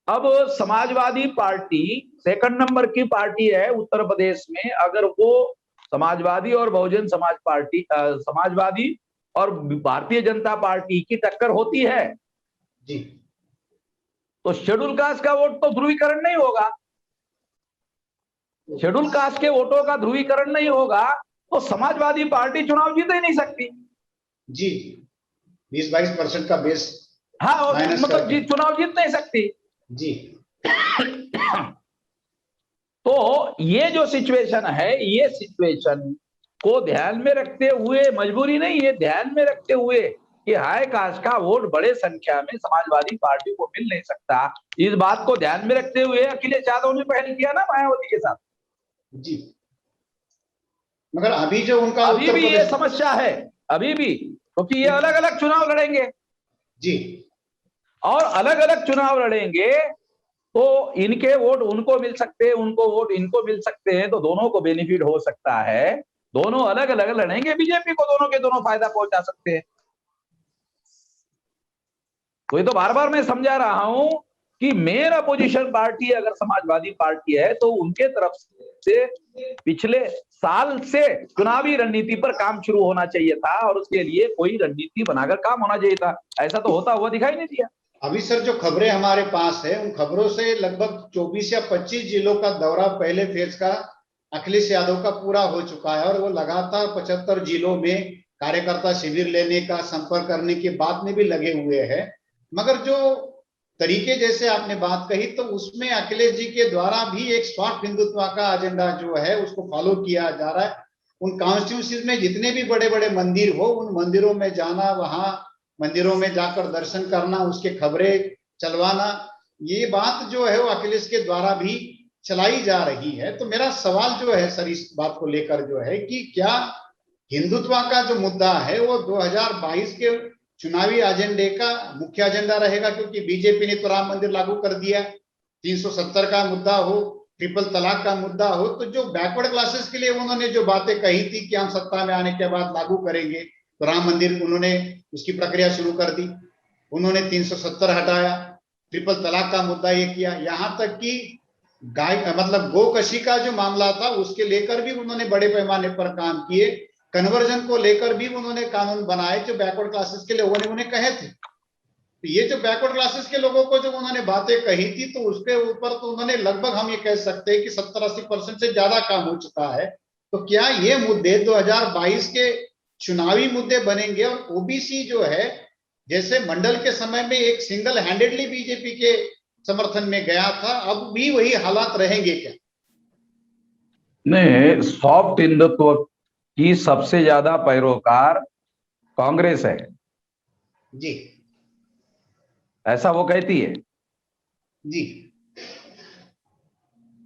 अब समाजवादी पार्टी सेकंड नंबर की पार्टी है उत्तर प्रदेश में, अगर वो समाजवादी और बहुजन समाज पार्टी, समाजवादी और भारतीय जनता पार्टी की टक्कर होती है, जी तो शेड्यूल कास्ट का वोट तो ध्रुवीकरण नहीं होगा। शेड्यूल कास्ट के वोटों का ध्रुवीकरण नहीं होगा तो समाजवादी पार्टी चुनाव जीत ही नहीं सकती। जी 20-22% का बेस हाँ, और माइनस मतलब करके। चुनाव जीत नहीं सकती। जी तो ये जो सिचुएशन है, ये सिचुएशन को ध्यान में रखते हुए, मजबूरी नहीं है, ध्यान में रखते हुए कि हाई कास्ट का वोट बड़े संख्या में समाजवादी पार्टी को मिल नहीं सकता, इस बात को ध्यान में रखते हुए अखिलेश यादव ने पहल किया ना मायावती के साथ। जी मगर अभी जो उनका अभी उत्तर भी ये प्रदेश। समस्या है, अभी भी, क्योंकि ये अलग अलग चुनाव लड़ेंगे, जी और अलग अलग चुनाव लड़ेंगे तो इनके वोट उनको मिल सकते हैं, उनको वोट इनको मिल सकते हैं, तो दोनों को बेनिफिट हो सकता है। दोनों अलग अलग लड़ेंगे, बीजेपी को दोनों के दोनों फायदा पहुंचा सकते हैं। तो ये तो बार बार मैं समझा रहा हूं कि मेन अपोजिशन पार्टी अगर समाजवादी पार्टी है तो उनके तरफ से पिछले साल से चुनावी रणनीति पर काम शुरू होना चाहिए था, और उसके लिए कोई रणनीति बनाकर काम होना चाहिए था। ऐसा तो होता हुआ दिखाई नहीं दिया। अभी सर जो खबरें हमारे पास है, उन खबरों से लगभग 24 या 25 जिलों का दौरा पहले फेज का अखिलेश यादव का पूरा हो चुका है, और वो लगातार 75 जिलों में कार्यकर्ता शिविर लेने का, संपर्क करने की बात में भी लगे हुए हैं। मगर जो तरीके जैसे आपने बात कही, तो उसमें अखिलेश जी के द्वारा भी एक स्वार्थ हिंदुत्व का एजेंडा जो है उसको फॉलो किया जा रहा है। उन कॉन्स्टिट्यूंसीज में जितने भी बड़े बड़े मंदिर हो, उन मंदिरों में जाना, वहां मंदिरों में जाकर दर्शन करना, उसके खबरें चलवाना, ये बात जो है वो अखिलेश के द्वारा भी चलाई जा रही है। तो मेरा सवाल जो है सर इस बात को लेकर जो है कि क्या हिंदुत्व का जो मुद्दा है वो 2022 के चुनावी एजेंडे का मुख्य एजेंडा रहेगा? क्योंकि बीजेपी ने तो राम मंदिर लागू कर दिया, 370 का मुद्दा हो, ट्रिपल तलाक का मुद्दा हो, तो जो बैकवर्ड क्लासेस के लिए उन्होंने जो बातें कही थी कि हम सत्ता में आने के बाद लागू करेंगे, तो राम मंदिर उन्होंने उसकी प्रक्रिया शुरू कर दी, उन्होंने 370 हटाया, ट्रिपल तलाक का मुद्दा ये किया, यहां तक कि गाय मतलब गोकशी का जो मामला था उसके लेकर भी उन्होंने बड़े पैमाने पर काम किए, कन्वर्जन को लेकर भी उन्होंने कानून बनाए जो बैकवर्ड क्लासेस के लोगों ने उन्हें कहे थे। तो ये जो बैकवर्ड क्लासेस के लोगों को जब उन्होंने बातें कही थी, तो उसके ऊपर तो उन्होंने लगभग हम ये कह सकते हैं कि 70-80% से ज्यादा काम हो चुका है। तो क्या ये मुद्दे 2022 के चुनावी मुद्दे बनेंगे? और ओबीसी जो है, जैसे मंडल के समय में एक सिंगल हैंडेडली बीजेपी के समर्थन में गया था, अब भी वही हालात रहेंगे क्या? नहीं, सॉफ्ट हिंदुत्व की सबसे ज्यादा पैरोकार कांग्रेस है, जी ऐसा वो कहती है। जी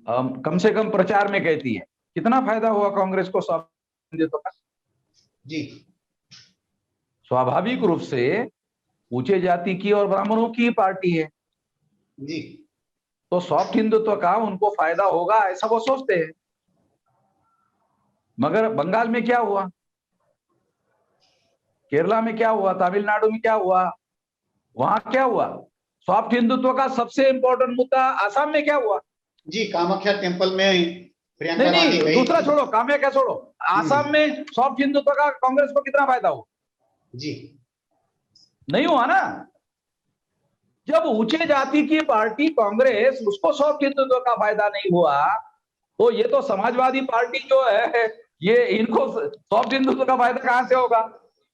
कम से कम प्रचार में कहती है। कितना फायदा हुआ कांग्रेस को सॉफ्ट हिंदुत्व का? जी स्वाभाविक रूप से ऊंचे जाति की और ब्राह्मणों की पार्टी है, जी तो सॉफ्ट हिंदुत्व का उनको फायदा होगा ऐसा वो सोचते हैं। मगर बंगाल में क्या हुआ? केरला में क्या हुआ, तमिलनाडु में क्या हुआ, वहां क्या हुआ? सॉफ्ट हिंदुत्व का सबसे इंपॉर्टेंट मुद्दा आसाम में क्या हुआ? जी, कामाख्या टेम्पल में प्रियंका नहीं गांधी नहीं, गई दूसरा थी। छोड़ो, कामाख्या छोड़ो, आसाम में सॉफ्ट हिंदुत्व का कांग्रेस को कितना फायदा हुआ? जी नहीं हुआ ना। जब ऊंचे जाति की पार्टी कांग्रेस, उसको सॉफ्ट हिंदुत्व का फायदा नहीं हुआ, तो ये तो समाजवादी पार्टी जो है, ये इनको सॉफ्ट हिंदुत्व का फायदा कहां से होगा?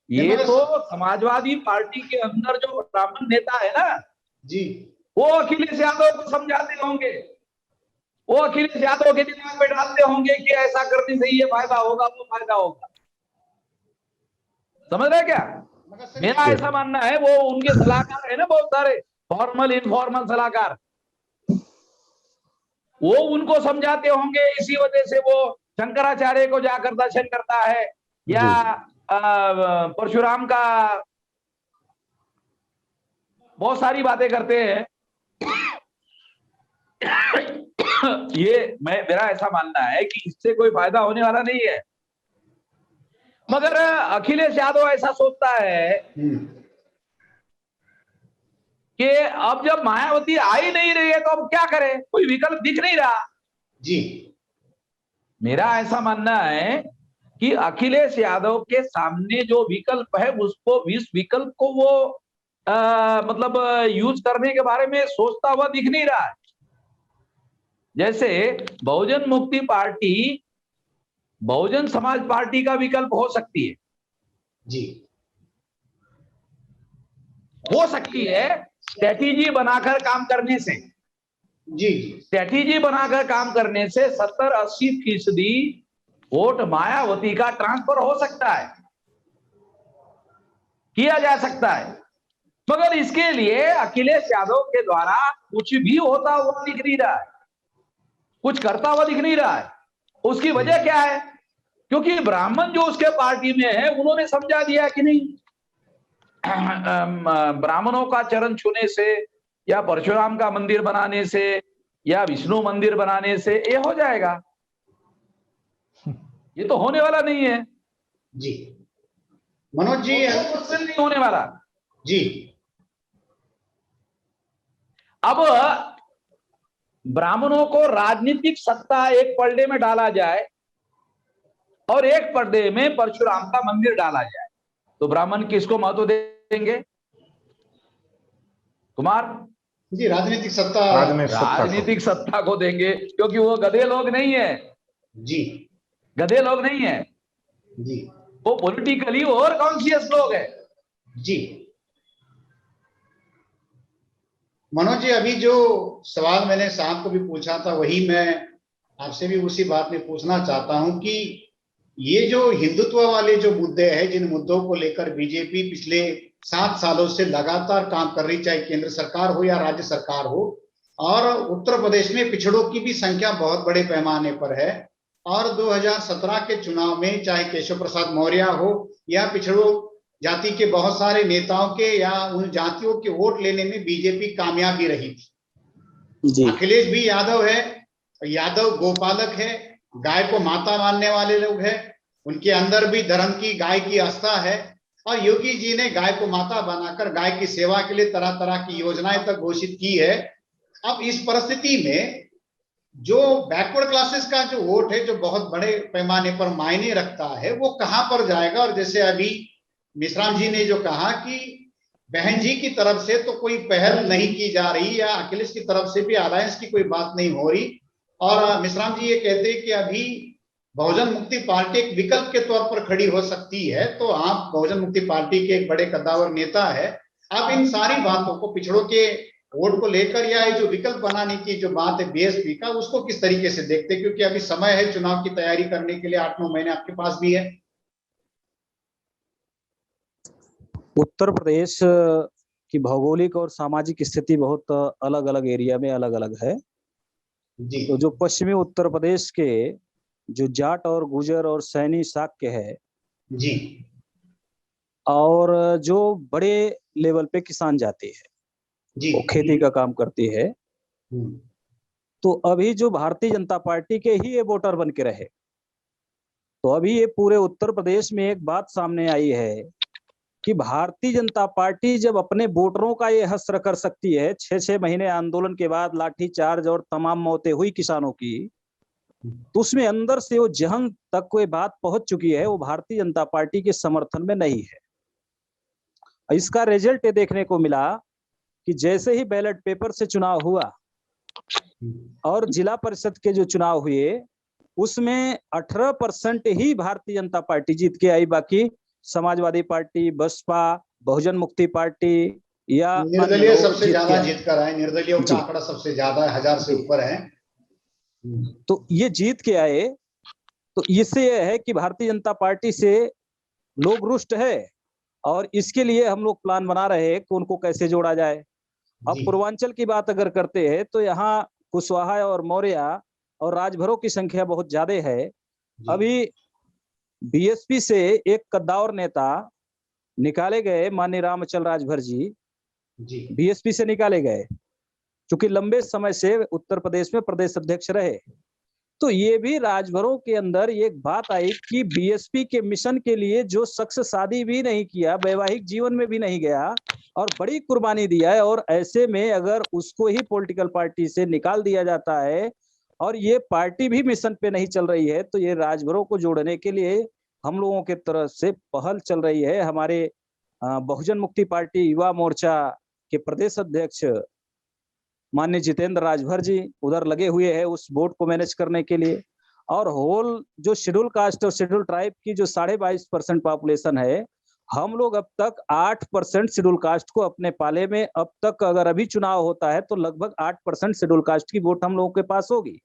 ये तो समाजवादी पार्टी के अंदर जो ब्राह्मण नेता है ना, जी वो अखिलेश यादव को समझाते होंगे, वो अखिलेश यादव के दिमाग में डालते होंगे कि ऐसा करने से ये फायदा होगा, वो फायदा होगा। समझ रहे क्या? मगर सर मेरा ऐसा मानना है, वो उनके सलाहकार है ना बहुत सारे, फॉर्मल इनफॉर्मल सलाहकार, वो उनको समझाते होंगे, इसी वजह से वो शंकराचार्य को जाकर दर्शन करता है, या परशुराम का बहुत सारी बातें करते हैं। मेरा ऐसा मानना है कि इससे कोई फायदा होने वाला नहीं है। मगर अखिलेश यादव ऐसा सोचता है कि अब जब मायावती आ ही नहीं रही है तो अब क्या करें, कोई विकल्प दिख नहीं रहा। जी मेरा ऐसा मानना है कि अखिलेश यादव के सामने जो विकल्प है, उसको इस विकल्प को वो मतलब यूज करने के बारे में सोचता हुआ दिख नहीं रहा है। जैसे बहुजन मुक्ति पार्टी बहुजन समाज पार्टी का विकल्प हो सकती है, जी हो सकती है स्ट्रेटेजी बनाकर काम करने से, जी स्ट्रेटेजी बनाकर काम करने से 70-80% वोट मायावती का ट्रांसफर हो सकता है, किया जा सकता है। मगर इसके लिए अखिलेश यादव के द्वारा कुछ भी होता हुआ दिख नहीं रहा है, कुछ करता हुआ दिख नहीं रहा है। उसकी वजह क्या है? क्योंकि ब्राह्मण जो उसके पार्टी में है, उन्होंने समझा दिया कि नहीं, ब्राह्मणों का चरण छूने से या परशुराम का मंदिर बनाने से या विष्णु मंदिर बनाने से ये हो जाएगा। ये तो होने वाला नहीं है जी। मनोज जी, 100% नहीं होने वाला। जी अब ब्राह्मणों को राजनीतिक सत्ता एक पर्दे में डाला जाए और एक पर्दे में परशुराम का मंदिर डाला जाए, तो ब्राह्मण किसको महत्व देंगे? कुमार जी, राजनीतिक सत्ता, राजनीतिक सत्ता को देंगे, क्योंकि वो गधे लोग नहीं है। जी गधे लोग नहीं है, जी वो पॉलिटिकली और कॉन्शियस लोग है। जी। मनोज जी, अभी जो सवाल मैंने साहब को भी पूछा था, वही मैं आपसे भी उसी बात में पूछना चाहता हूं कि ये जो हिंदुत्व वाले जो मुद्दे हैं, जिन मुद्दों को लेकर बीजेपी पिछले 7 सालों से लगातार काम कर रही, चाहे केंद्र सरकार हो या राज्य सरकार हो, और उत्तर प्रदेश में पिछड़ों की भी संख्या बहुत बड़े पैमाने पर है। और 2017 के चुनाव में चाहे केशव प्रसाद मौर्य हो या पिछड़ों जाति के बहुत सारे नेताओं के या उन जातियों के वोट लेने में बीजेपी कामयाब भी रही थी। अखिलेश भी यादव है, यादव गोपालक है, गाय को माता मानने वाले लोग हैं, उनके अंदर भी धर्म की, गाय की आस्था है। और योगी जी ने गाय को माता बनाकर गाय की सेवा के लिए तरह तरह की योजनाएं तक घोषित की है। अब इस परिस्थिति में जो बैकवर्ड क्लासेस का जो वोट है, जो बहुत बड़े पैमाने पर मायने रखता है, वो कहां पर जाएगा? और जैसे अभी मिश्राम जी ने जो कहा कि बहन जी की तरफ से तो कोई पहल नहीं की जा रही, या अखिलेश की तरफ से भी अलायंस की कोई बात नहीं हो रही, और मिश्राम जी ये कहते हैं कि अभी बहुजन मुक्ति पार्टी एक विकल्प के तौर पर खड़ी हो सकती है। तो आप बहुजन मुक्ति पार्टी के एक बड़े कद्दावर नेता है, आप इन सारी बातों को, पिछड़ों के वोट को लेकर या ये जो विकल्प बनाने की जो बात है बीएसपी का, उसको किस तरीके से देखते हैं? क्योंकि अभी समय है चुनाव की तैयारी करने के लिए, 8-9 महीने आपके पास भी है। उत्तर प्रदेश की भौगोलिक और सामाजिक स्थिति बहुत अलग अलग एरिया में अलग अलग है। जी। तो जो पश्चिमी उत्तर प्रदेश के जो जाट और गुजर और सैनी शाक्य है जी, और जो बड़े लेवल पे किसान जाति है जी, वो खेती का काम करती है, तो अभी जो भारतीय जनता पार्टी के ही ये वोटर बन के रहे। तो अभी ये पूरे उत्तर प्रदेश में एक बात सामने आई है कि भारतीय जनता पार्टी जब अपने वोटरों का ये हश्र कर सकती है, 6-6 महीने आंदोलन के बाद लाठीचार्ज और तमाम मौतें हुई किसानों की, तो उसमें अंदर से वो जहन तक कोई बात पहुंच चुकी है, वो भारतीय जनता पार्टी के समर्थन में नहीं है। इसका रिजल्ट ये देखने को मिला कि जैसे ही बैलेट पेपर से चुनाव हुआ और जिला परिषद के जो चुनाव हुए, उसमें 18% ही भारतीय जनता पार्टी जीत के आई, बाकी समाजवादी पार्टी, बसपा, बहुजन मुक्ति पार्टी या निर्दलीय सबसे ज्यादा जीत कर आए। निर्दलीयों का आंकड़ा सबसे ज्यादा है, 1000 से ऊपर है। तो ये जीत के आए, तो इससे यह है कि भारतीय जनता पार्टी से लोग रुष्ट है और इसके लिए हम लोग प्लान बना रहे हैं कि उनको कैसे जोड़ा जाए। अब पूर्वांचल की बात अगर करते हैं तो यहाँ कुशवाहा और मौर्य और राजभरों की संख्या बहुत ज्यादा है। अभी बीएसपी से एक कद्दावर नेता निकाले गए, माननीय रामचल राजभर जी बीएसपी से निकाले गए, क्योंकि लंबे समय से उत्तर प्रदेश में प्रदेश अध्यक्ष रहे। तो ये भी राजभरों के अंदर एक बात आई कि बीएसपी के मिशन के लिए जो शख्स शादी भी नहीं किया, वैवाहिक जीवन में भी नहीं गया और बड़ी कुर्बानी दिया है, और ऐसे में अगर उसको ही पॉलिटिकल पार्टी से निकाल दिया जाता है और ये पार्टी भी मिशन पे नहीं चल रही है, तो ये राजभरों को जोड़ने के लिए हम लोगों के तरफ से पहल चल रही है। हमारे बहुजन मुक्ति पार्टी युवा मोर्चा के प्रदेश अध्यक्ष माननीय जितेंद्र राजभर जी उधर लगे हुए हैं उस बोर्ड को मैनेज करने के लिए, और होल जो शेड्यूल कास्ट और शेड्यूल ट्राइब की जो 22.5% पॉपुलेशन है, हम लोग अब तक 8% शेड्यूल कास्ट को अपने पाले में, अब तक अगर अभी चुनाव होता है तो लगभग 8% शेड्यूल कास्ट की वोट हम लोगों के पास होगी।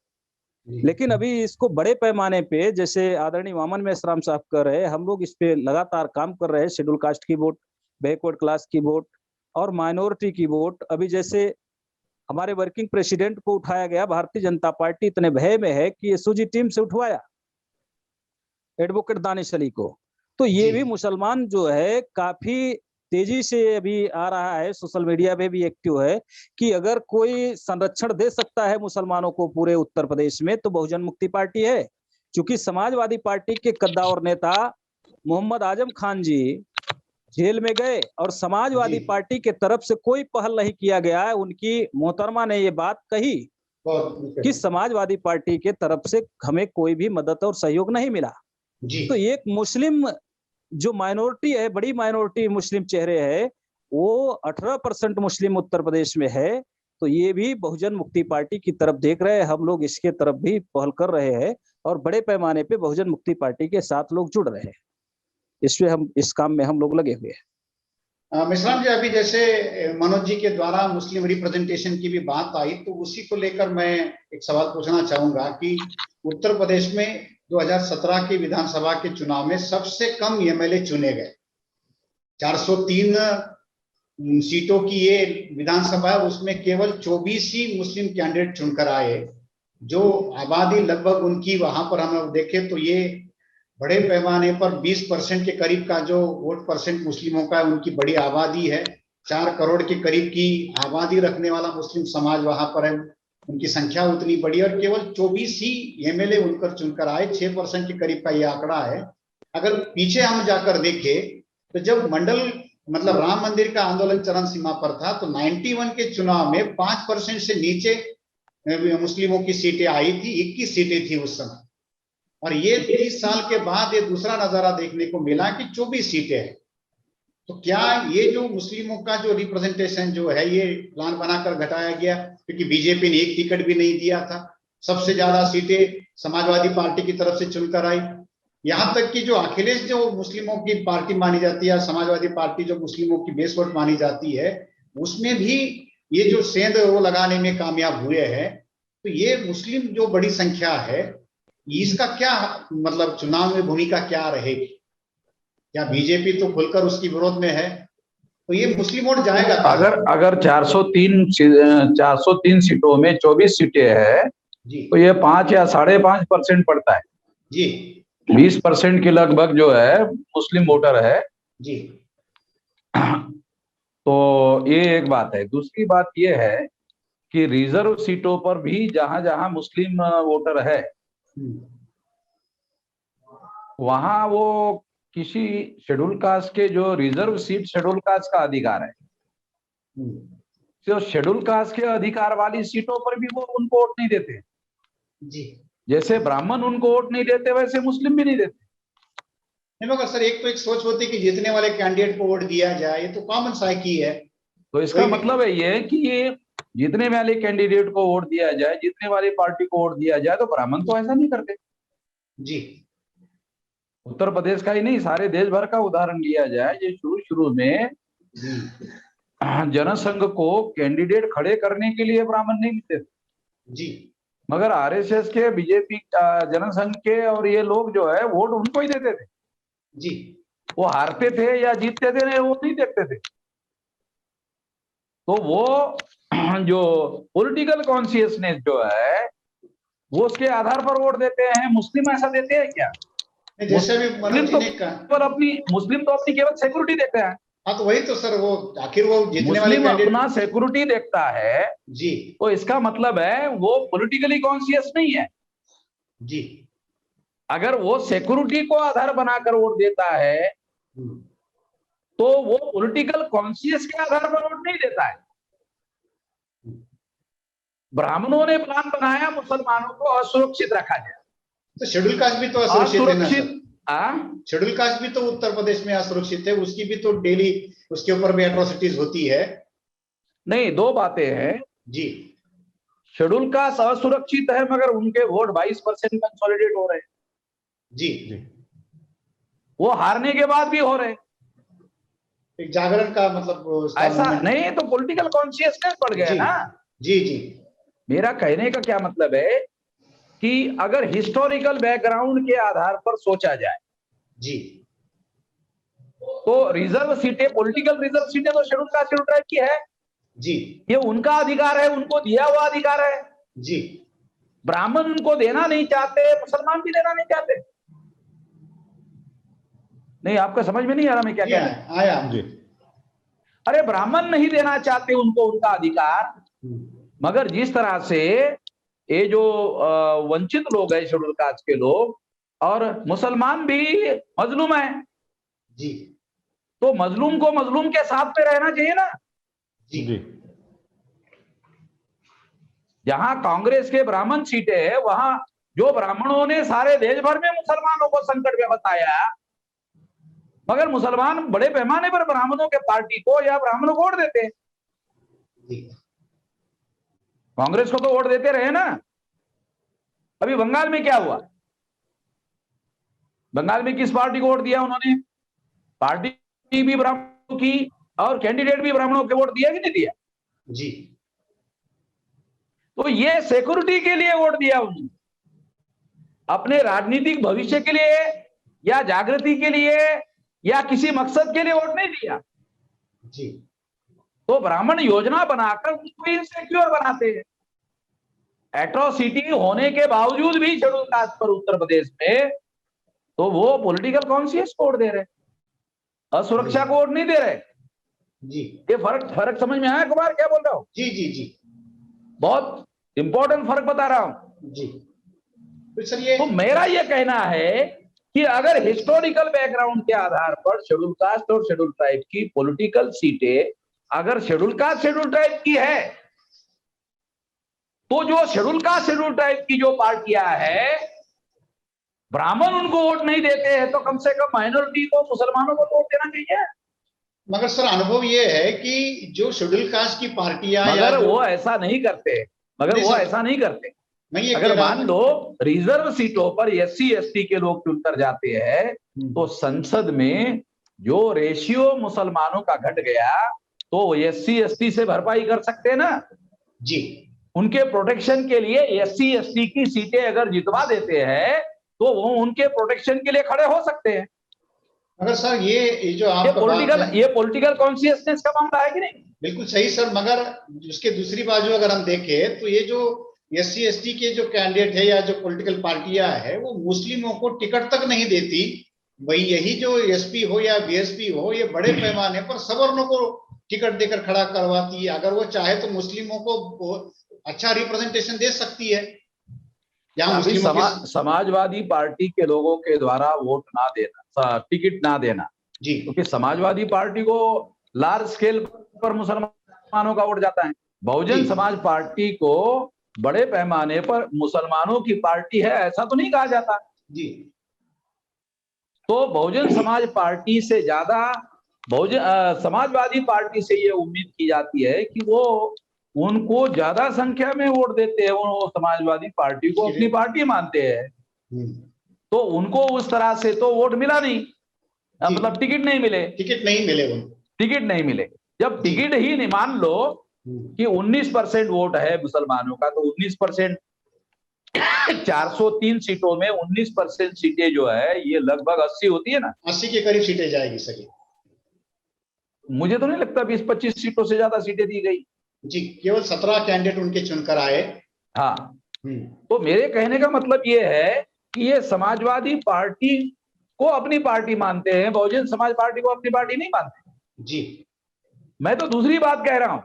लेकिन अभी इसको बड़े पैमाने पे, जैसे आदरणीय वामन मेश्राम साहब कर रहे हैं, हम लोग इस पे लगातार काम कर रहे हैं। शेड्यूल कास्ट की वोट, बैकवर्ड क्लास की वोट और माइनॉरिटी की वोट, अभी जैसे हमारे वर्किंग प्रेसिडेंट को उठाया गया, भारतीय जनता पार्टी इतने भय में है कि एसओजी टीम से उठवाया एडवोकेट दानिश अली को। तो ये भी मुसलमान जो है काफी तेजी से अभी आ रहा है, सोशल मीडिया पे भी एक्टिव है कि अगर कोई संरक्षण दे सकता है मुसलमानों को पूरे उत्तर प्रदेश में तो बहुजन मुक्ति पार्टी है। क्योंकि समाजवादी पार्टी के कद्दावर नेता मोहम्मद आजम खान जी जेल में गए और समाजवादी पार्टी के तरफ से कोई पहल नहीं किया गया है। उनकी मोहतरमा ने ये बात कही कि समाजवादी पार्टी के तरफ से हमें कोई भी मदद और सहयोग नहीं मिला। तो एक मुस्लिम जो माइनॉरिटी है, बड़ी माइनॉरिटी मुस्लिम चेहरे है, वो 18% मुस्लिम उत्तर प्रदेश में है। तो ये भी बहुजन मुक्ति पार्टी की तरफ देख रहे हैं, हम लोग इसके तरफ भी पहल कर रहे हैं और बड़े पैमाने पे बहुजन मुक्ति पार्टी के साथ लोग जुड़ रहे हैं। इसमें हम इस काम में हम लोग लगे हुए हैं। मेश्राम जी, अभी जैसे मनोज जी के द्वारा मुस्लिम रिप्रेजेंटेशन की भी बात आई, तो उसी को लेकर मैं एक सवाल पूछना चाहूंगा कि उत्तर प्रदेश में 2017 की विधानसभा के चुनाव में सबसे कम एमएलए चुने गए। 403 सीटों की ये विधानसभा है, उसमें केवल 24 ही मुस्लिम कैंडिडेट चुनकर आए। जो आबादी लगभग उनकी वहां पर हम लोग देखें तो ये बड़े पैमाने पर 20% के करीब का जो वोट परसेंट मुस्लिमों का उनकी बड़ी आबादी है। 4 करोड़ के करीब की आबादी रखने वाला मुस्लिम समाज वहां पर है, उनकी संख्या उतनी बड़ी, और केवल 24 ही एमएलए उनकर चुनकर आए। 6% के करीब का ये आंकड़ा है। अगर पीछे हम जाकर देखें तो जब मंडल मतलब राम मंदिर का आंदोलन चरम सीमा पर था तो 91 के चुनाव में 5% से नीचे मुस्लिमों की सीटें आई थी, 21 सीटें थी उस समय। और ये 30 साल के बाद ये दूसरा नजारा देखने को मिला कि 24 सीटें हैं। तो क्या ये जो मुस्लिमों का जो रिप्रेजेंटेशन जो है ये प्लान बनाकर घटाया गया? क्योंकि बीजेपी ने एक टिकट भी नहीं दिया था। सबसे ज्यादा सीटें समाजवादी पार्टी की तरफ से चुनकर आई। यहाँ तक कि जो अखिलेश जो मुस्लिमों की पार्टी मानी जाती है, समाजवादी पार्टी जो मुस्लिमों की बेस वोट मानी जाती है, उसमें भी ये जो सेंध वो लगाने में कामयाब हुए हैं। तो ये मुस्लिम जो बड़ी संख्या है, इसका क्या मतलब चुनाव में भूमिका क्या रहेगी? क्या बीजेपी तो खुलकर उसकी विरोध में है, तो ये मुस्लिम वोट जाएगा? अगर 403 सीटों में 24 सीटें है तो ये 5 या 5.5% पड़ता है जी। 20% के लगभग जो है मुस्लिम वोटर है जी। तो ये एक बात है। दूसरी बात ये है कि रिजर्व सीटों पर भी जहां जहां मुस्लिम वोटर है वहां वो किसी शेड्यूल कास्ट के जो रिजर्व सीट शेड्यूल कास्ट का अधिकार है, तो शेड्यूल कास्ट के अधिकार वाली सीटों पर भी वो उनको वोट नहीं देते। जी जैसे ब्राह्मण उनको वोट नहीं देते, वैसे मुस्लिम भी नहीं देते। नहीं, मगर सर एक तो एक सोच होती है कि जीतने वाले कैंडिडेट को वोट दिया जाए, ये तो कॉमन साइकी है। तो इसका मतलब है ये कि ये जीतने वाले कैंडिडेट को वोट दिया जाए, जीतने वाली पार्टी को वोट दिया जाए, तो ब्राह्मण तो ऐसा नहीं करते। जी उत्तर प्रदेश का ही नहीं, सारे देश भर का उदाहरण लिया जाए, ये शुरू में जनसंघ को कैंडिडेट खड़े करने के लिए ब्राह्मण नहीं मिलते थे, जी मगर आरएसएस के, बीजेपी, जनसंघ के और ये लोग जो है वोट उनको ही देते थे। जी वो हारते थे या जीतते थे नहीं, वो नहीं देखते थे। तो वो जो पॉलिटिकल कॉन्शियसनेस जो है वो उसके आधार पर वोट देते हैं। मुस्लिम ऐसा देते हैं क्या? जैसे भी मुस्लिम तो अपनी केवल सिक्योरिटी देखते हैं। हाँ, तो वही तो सर, वो आखिर वो जीतने वाले मुस्लिम कैंडिडेट अपना सिक्योरिटी देखता है, जी तो इसका मतलब है वो पॉलिटिकली कॉन्शियस नहीं है। जी अगर वो सिक्योरिटी को आधार बनाकर वोट देता है तो वो पॉलिटिकल कॉन्शियस के आधार पर वोट नहीं देता है। ब्राह्मणों ने प्लान बनाया मुसलमानों को असुरक्षित रखा जाए, तो शेड्यूल कास्ट भी तो असुरक्षित है ना सर? शेड्यूल कास्ट भी तो उत्तर प्रदेश में असुरक्षित है, उसकी भी तो डेली उसके ऊपर भी एट्रोसिटीज होती है। नहीं, दो बातें हैं जी। शेड्यूल कास्ट असुरक्षित है मगर उनके वोट 22% कंसोलिडेट हो रहे हैं। जी वो हारने के बाद भी हो रहे हैं। एक जागरण का मतलब ऐसा नहीं, तो पॉलिटिकल कॉन्शियसनेस बढ़ गया ना। जी जी मेरा कहने का क्या मतलब है कि अगर हिस्टोरिकल बैकग्राउंड के आधार पर सोचा जाए जी तो रिजर्व सीटें, पॉलिटिकल रिजर्व सीटें तो शेड्यूल कास्ट शेड्यूल ट्राइब की है जी, ये उनका अधिकार है, उनको दिया हुआ अधिकार है जी। ब्राह्मण उनको देना नहीं चाहते, मुसलमान भी देना नहीं चाहते। नहीं, आपका समझ में नहीं आ रहा मैं क्या कह रहा हूं? आया जी। अरे ब्राह्मण नहीं देना चाहते उनको उनका अधिकार, मगर जिस तरह से ये जो वंचित लोग हैं शेड्यूल कास्ट के लोग, और मुसलमान भी मजलूम है जी, तो मजलूम को मजलूम के साथ में रहना चाहिए ना जी। जहां कांग्रेस के ब्राह्मण सीटें है वहां जो ब्राह्मणों ने सारे देश भर में मुसलमानों को संकट में बताया, मगर मुसलमान बड़े पैमाने पर ब्राह्मणों के पार्टी को या ब्राह्मणों को वोट देते हैं। कांग्रेस को तो वोट देते रहे ना। अभी बंगाल में क्या हुआ? बंगाल में किस पार्टी को वोट दिया उन्होंने? पार्टी भी ब्राह्मणों की और कैंडिडेट भी ब्राह्मणों के वोट दिया कि नहीं दिया? जी। तो ये सिक्योरिटी के लिए वोट दिया उन्होंने, अपने राजनीतिक भविष्य के लिए या जागृति के लिए या किसी मकसद के लिए वोट नहीं दिया। जी। तो ब्राह्मण योजना बनाकर उसको इनसिक्योर बनाते हैं। एट्रोसिटी होने के बावजूद भी शेड्यूल कास्ट पर उत्तर प्रदेश में तो वो पॉलिटिकल कॉन्शियस को वोट दे रहे, असुरक्षा को वोट नहीं दे रहे। जी। ये फर्क समझ में आया कुमार, क्या बोल रहा हूं? जी जी जी, बहुत इंपॉर्टेंट फर्क बता रहा हूं जी। तो सर ये तो मेरा ये कहना है कि अगर हिस्टोरिकल बैकग्राउंड के आधार पर शेड्यूल कास्ट और शेड्यूल ट्राइब की पॉलिटिकल सीटें अगर शेड्यूल कास्ट शेड्यूल ट्राइब की है तो जो शेड्यूल कास्ट शेड्यूल ट्राइब की जो पार्टियां है ब्राह्मण उनको वोट नहीं देते हैं तो कम से कम माइनॉरिटी को, मुसलमानों को वोट देना चाहिए। मगर सर अनुभव ये है कि जो शेड्यूल कास्ट की पार्टियां मगर वो ऐसा नहीं करते, ऐसा नहीं करते। अगर मान लो रिजर्व सीटों पर SC ST के लोग चुनकर जाते हैं तो संसद में जो रेशियो मुसलमानों का घट गया तो SC ST से भरपाई कर सकते हैं ना जी। उनके प्रोटेक्शन के लिए SC ST की सीटें अगर जितवा देते हैं तो वो उनके प्रोटेक्शन के लिए खड़े हो सकते हैं। मगर सर ये जो आप पॉलिटिकल कॉन्शियसनेस का मामला है कि नहीं? बिल्कुल सही सर, मगर उसके दूसरी बाजू अगर हम देखें तो ये जो SC ST के जो कैंडिडेट है या जो पॉलिटिकल पार्टियां है वो मुस्लिमों को टिकट तक नहीं देती। वही यही जो SP हो या BSP हो ये बड़े पैमाने पर सवर्णों को टिकट देकर खड़ा करवाती है। अगर वो चाहे तो मुस्लिमों को अच्छा रिप्रेजेंटेशन दे सकती है। यहाँ अभी मुस्लिमों की समाजवादी पार्टी के लोगों के द्वारा वोट ना देना, टिकट ना देना, जी क्योंकि समाजवादी पार्टी को लार्ज स्केल पर मुसलमानों का वोट जाता है। बहुजन जी। समाज पार्टी को बड़े पैमाने पर मुसलमानों की पार्टी है ऐसा तो नहीं कहा जाता। जी तो बहुजन समाज पार्टी से ज्यादा समाजवादी पार्टी से ये उम्मीद की जाती है कि वो उनको ज्यादा संख्या में वोट देते हैं, वो समाजवादी पार्टी को अपनी पार्टी मानते हैं, तो उनको उस तरह से तो वोट मिला नहीं, जी। मतलब टिकट नहीं मिले, टिकट नहीं मिले उनको। टिकट नहीं मिले। जब जी। टिकट ही नहीं, मान लो कि 19% वोट है मुसलमानों का, तो 19% 403 सीटों में 19% सीटें जो है ये लगभग 80 होती है ना, 80 के करीब सीटें जाएगी सही। मुझे तो नहीं लगता 20-25 सीटों से ज्यादा सीटें दी गई। जी, केवल 17 कैंडिडेट उनके चुनकर आए। हाँ, तो मेरे कहने का मतलब ये है कि ये समाजवादी पार्टी को अपनी पार्टी मानते हैं, बहुजन समाज पार्टी को अपनी पार्टी नहीं मानते। जी मैं तो दूसरी बात कह रहा हूं,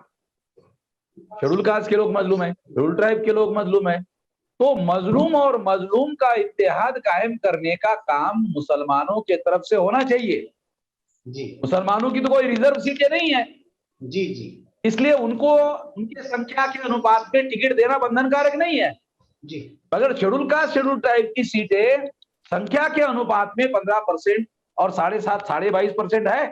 शेड्यूल कास्ट के लोग मजलूम है, शेड्यूल ट्राइब के लोग मजलूम है, तो मजलूम और मजलूम का इत्तेहाद कायम करने का काम मुसलमानों के तरफ से होना चाहिए। जी मुसलमानों की तो कोई रिजर्व सीटें नहीं है, जी जी इसलिए उनको उनकी संख्या के अनुपात में टिकट देना बंधनकारक नहीं है। जी। अगर शेड्यूल कास्ट शेड्यूल ट्राइब की सीटें संख्या के अनुपात में 15% और 7.5 22% है,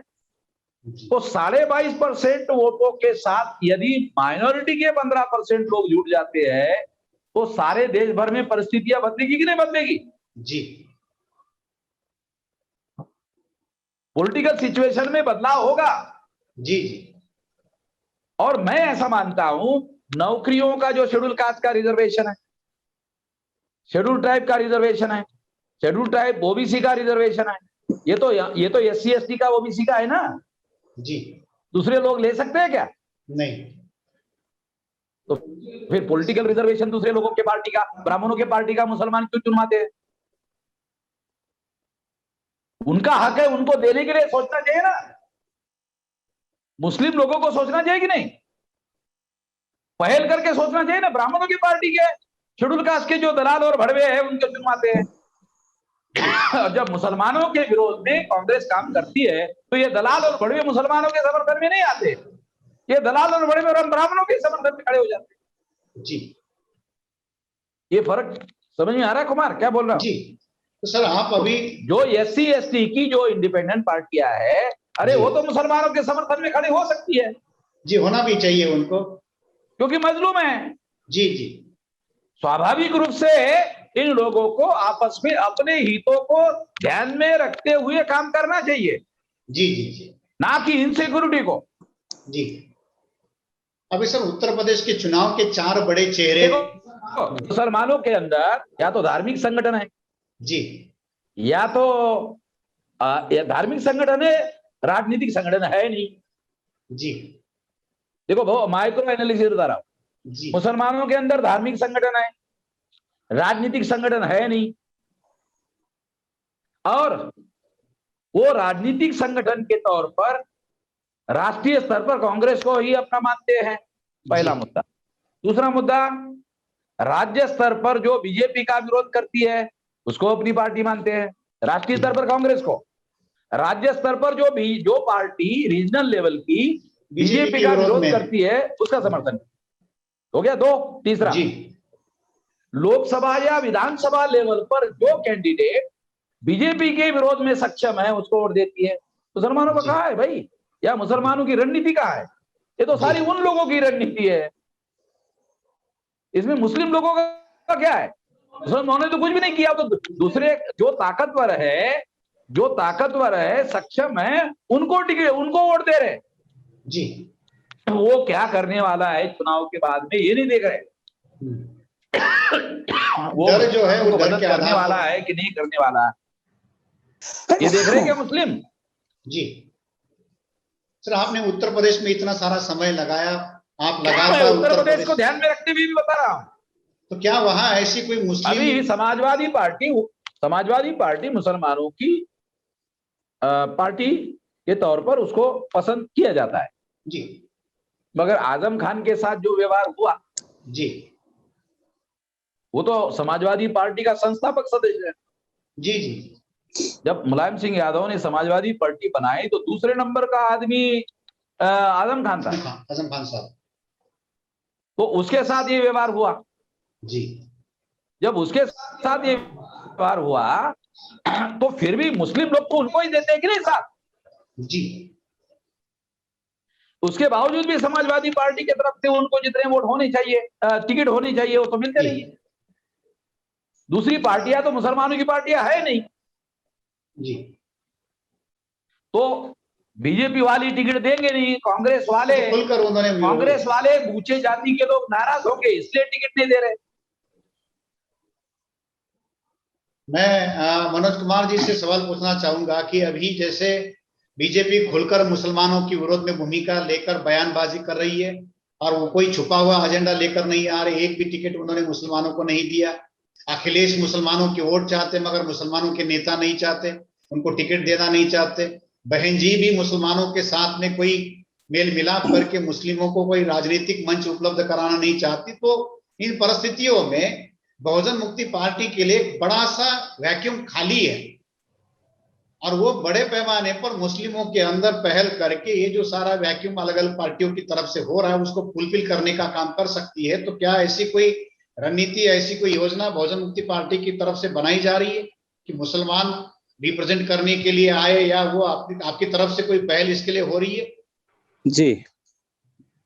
तो 22.5% वोटों के साथ यदि माइनॉरिटी के 15% लोग जुट जाते हैं तो सारे देश भर में परिस्थितियां बदलेगी कि नहीं बदलेगी? जी पॉलिटिकल सिचुएशन में बदलाव होगा। जी जी। और मैं ऐसा मानता हूं, नौकरियों का जो शेड्यूल कास्ट का रिजर्वेशन है, शेड्यूल ट्राइब का रिजर्वेशन है, शेड्यूल ट्राइब ओबीसी का रिजर्वेशन है, ये तो एससी एसटी का ओबीसी का है ना जी। दूसरे लोग ले सकते हैं क्या? नहीं। तो फिर पॉलिटिकल रिजर्वेशन दूसरे लोगों के पार्टी का, ब्राह्मणों के पार्टी का मुसलमान क्यों चुनवाते हैं? उनका हक है, उनको देने के लिए सोचना चाहिए ना। मुस्लिम लोगों को सोचना चाहिए कि नहीं? पहल करके सोचना चाहिए ना। ब्राह्मणों की पार्टी के शेड्यूल कास्ट के जो दलाल और भड़वे हैं उनको चुनवाते हैं। जब मुसलमानों के विरोध में कांग्रेस काम करती है तो ये दलाल और भड़वे मुसलमानों के समर्थन में नहीं आते, ये दलाल और भड़वे और ब्राह्मणों के समर्थन में खड़े हो जाते हैं। जी। ये फर्क समझ में आ रहा है कुमार, क्या बोल रहा हूं? जी। तो सर आप अभी जो एससी एसटी की जो इंडिपेंडेंट पार्टियां है, अरे वो तो मुसलमानों के समर्थन में खड़ी हो सकती है। जी, होना भी चाहिए उनको, क्योंकि मजलूम है। जी जी। स्वाभाविक रूप से इन लोगों को आपस में अपने हितों को ध्यान में रखते हुए काम करना चाहिए, जी जी जी। ना कि इनसिक्योरिटी को। जी। अभी सर उत्तर प्रदेश के चुनाव के 4 बड़े चेहरे, मुसलमानों के अंदर या तो धार्मिक संगठन है, जी, या तो धार्मिक संगठन है, राजनीतिक संगठन है नहीं। जी देखो माइक्रो एनालिसिस बता रहा हूं, जी, मुसलमानों के अंदर धार्मिक संगठन है, राजनीतिक संगठन है नहीं, और वो राजनीतिक संगठन के तौर पर राष्ट्रीय स्तर पर कांग्रेस को ही अपना मानते हैं, पहला जी। मुद्दा। दूसरा मुद्दा, राज्य स्तर पर जो बीजेपी का विरोध करती है उसको अपनी पार्टी मानते हैं, राष्ट्रीय स्तर पर कांग्रेस को, राज्य स्तर पर जो पार्टी रीजनल लेवल की बीजेपी का विरोध करती है उसका समर्थन। हो गया 2। तीसरा, जी, लोकसभा या विधानसभा लेवल पर जो कैंडिडेट बीजेपी के विरोध में सक्षम है उसको वोट देती है। मुसलमानों का कहा है भाई, या मुसलमानों की रणनीति कहा है? ये तो सारी उन लोगों की रणनीति है, इसमें मुस्लिम लोगों का क्या है? मुसलमानों ने तो कुछ भी नहीं किया, तो दूसरे जो ताकतवर है, सक्षम है, उनको टिकट, उनको वोट दे रहे। जी। वो क्या करने वाला है चुनाव के बाद में ये नहीं देख रहे। वो डर जो है वो डर के करने वाला है कि नहीं करने वाला, ये देख रहे हैं क्या मुस्लिम? जी। सर आपने उत्तर प्रदेश में इतना सारा समय लगाया, आप लगातार उत्तर प्रदेश को ध्यान में रखते हुए भी बता रहा हूं, तो क्या वहां ऐसी कोई मुस्लिम, अभी समाजवादी पार्टी मुसलमानों की पार्टी के तौर पर उसको पसंद किया जाता है जी, मगर आजम खान के साथ जो व्यवहार हुआ जी, वो तो समाजवादी पार्टी का संस्थापक सदस्य है। जी जी जब मुलायम सिंह यादव ने समाजवादी पार्टी बनाई तो दूसरे नंबर का आदमी आजम खान था, आजम खान साहब। तो उसके साथ ये व्यवहार हुआ। जी जब उसके साथ ये व्यवहार हुआ तो फिर भी मुस्लिम लोग तो उनको ही देते हैं कि नहीं साथ। जी उसके बावजूद भी समाजवादी पार्टी की तरफ से उनको जितने वोट होने चाहिए, टिकट होनी चाहिए, वो तो मिलते नहीं है। दूसरी पार्टियां तो मुसलमानों की पार्टियां है नहीं, जी तो बीजेपी वाली टिकट देंगे नहीं। कांग्रेस वाले ऊंचे जाति के लोग नाराज हो गए, इसलिए टिकट नहीं दे रहे। मैं मनोज कुमार जी से सवाल पूछना चाहूंगा कि अभी जैसे बीजेपी खुलकर मुसलमानों की विरोध में भूमिका लेकर बयानबाजी कर रही है और वो कोई छुपा हुआ एजेंडा लेकर नहीं आ रहे, एक भी टिकट उन्होंने मुसलमानों को नहीं दिया। अखिलेश मुसलमानों के वोट चाहते मगर मुसलमानों के नेता नहीं चाहते, उनको टिकट देना नहीं चाहते। बहन जी भी मुसलमानों के साथ में कोई मेल मिलाप करके मुस्लिमों को कोई राजनीतिक मंच उपलब्ध कराना नहीं चाहती। तो इन परिस्थितियों में बहुजन मुक्ति पार्टी के लिए एक बड़ा सा वैक्यूम खाली है और वो बड़े पैमाने पर मुस्लिमों के अंदर पहल करके ये जो सारा वैक्यूम अलग अलग पार्टियों की तरफ से हो रहा है उसको फुलफिल करने का काम कर सकती है। तो क्या ऐसी कोई रणनीति, ऐसी कोई योजना बहुजन मुक्ति पार्टी की तरफ से बनाई जा रही है कि मुसलमान रिप्रेजेंट करने के लिए आए, या वो आपकी तरफ से कोई पहल इसके लिए हो रही है? जी,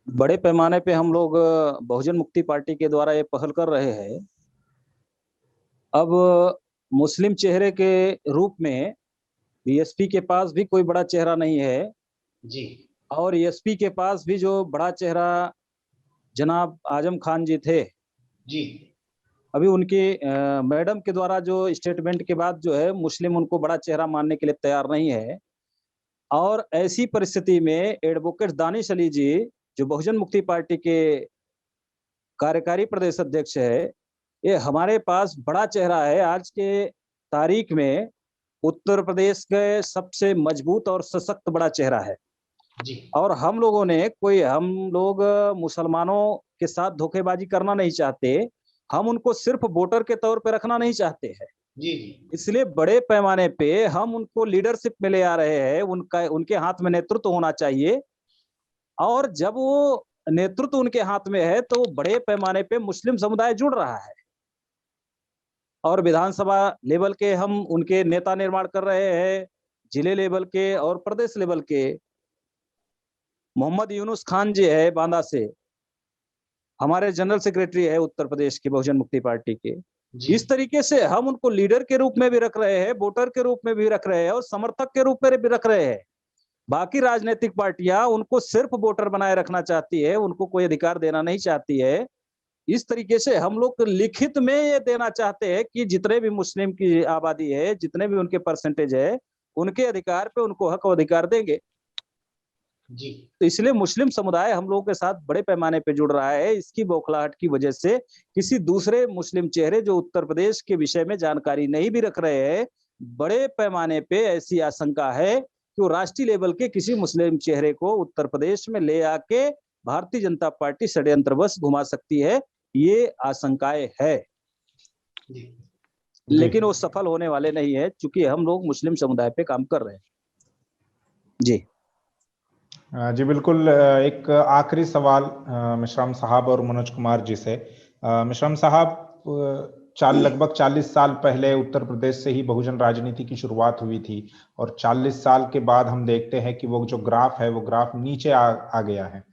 बड़े पैमाने पे हम लोग बहुजन मुक्ति पार्टी के द्वारा ये पहल कर रहे हैं। अब मुस्लिम चेहरे के रूप में बीएसपी के पास भी कोई बड़ा चेहरा नहीं है जी, और एसपी के पास भी जो बड़ा चेहरा जनाब आजम खान जी थे, जी अभी उनकी मैडम के द्वारा जो स्टेटमेंट के बाद जो है मुस्लिम उनको बड़ा चेहरा मानने के लिए तैयार नहीं है। और ऐसी परिस्थिति में एडवोकेट दानिश अली जी जो बहुजन मुक्ति पार्टी के कार्यकारी प्रदेश अध्यक्ष है, ये हमारे पास बड़ा चेहरा है। आज के तारीख में उत्तर प्रदेश के सबसे मजबूत और सशक्त बड़ा चेहरा है जी और हम लोग मुसलमानों के साथ धोखेबाजी करना नहीं चाहते, हम उनको सिर्फ वोटर के तौर पे रखना नहीं चाहते हैं। जी जी इसलिए बड़े पैमाने पे हम उनको लीडरशिप में ले आ रहे हैं। उनके हाथ में नेतृत्व होना चाहिए और जब वो नेतृत्व उनके हाथ में है तो बड़े पैमाने पे मुस्लिम समुदाय जुड़ रहा है और विधानसभा लेवल के हम उनके नेता निर्माण कर रहे हैं, जिले लेवल के और प्रदेश लेवल के। मोहम्मद यूनुस खान जी है बांदा से, हमारे जनरल सेक्रेटरी है उत्तर प्रदेश के बहुजन मुक्ति पार्टी के। जी इस तरीके से हम उनको लीडर के रूप में भी रख रहे हैं, वोटर के रूप में भी रख रहे हैं और समर्थक के रूप में भी रख रहे हैं। बाकी राजनीतिक पार्टियां उनको सिर्फ वोटर बनाए रखना चाहती है, उनको कोई अधिकार देना नहीं चाहती है। इस तरीके से हम लोग लिखित में ये देना चाहते हैं कि जितने भी मुस्लिम की आबादी है, जितने भी उनके परसेंटेज है, उनके अधिकार पे उनको हक और अधिकार देंगे। जी तो इसलिए मुस्लिम समुदाय हम लोगों के साथ बड़े पैमाने पे जुड़ रहा है। इसकी बौखलाहट की वजह से किसी दूसरे मुस्लिम चेहरे जो उत्तर प्रदेश के विषय में जानकारी नहीं भी रख रहे हैं, बड़े पैमाने पे ऐसी आशंका है कि वो राष्ट्रीय लेवल के किसी मुस्लिम चेहरे को उत्तर प्रदेश में ले आके भारतीय जनता पार्टी षड्यंत्रवश घुमा सकती है। ये आशंकाएं है, जी लेकिन वो सफल होने वाले नहीं है क्योंकि हम लोग मुस्लिम समुदाय पे काम कर रहे हैं। जी जी बिल्कुल। एक आखिरी सवाल मिश्राम साहब और मनोज कुमार जी से। मिश्राम साहब, लगभग 40 साल पहले उत्तर प्रदेश से ही बहुजन राजनीति की शुरुआत हुई थी और 40 साल के बाद हम देखते हैं कि वो जो ग्राफ है वो ग्राफ नीचे आ गया है।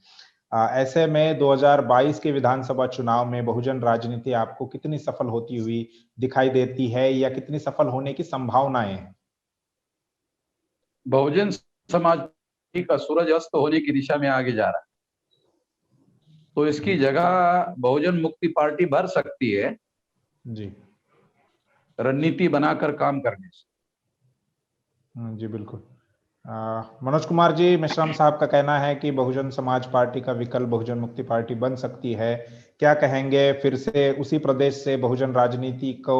ऐसे में 2022 के विधानसभा चुनाव में बहुजन राजनीति आपको कितनी सफल होती हुई दिखाई देती है या कितनी सफल होने की संभावनाएं हैं? बहुजन समाज का सूरज अस्त होने की दिशा में आगे जा रहा है, तो इसकी जगह बहुजन मुक्ति पार्टी भर सकती है जी रणनीति बनाकर काम करने से। जी बिल्कुल। मनोज कुमार जी, मिश्राम साहब का कहना है कि बहुजन समाज पार्टी का विकल्प बहुजन मुक्ति पार्टी बन सकती है। क्या कहेंगे, फिर से उसी प्रदेश से बहुजन राजनीति को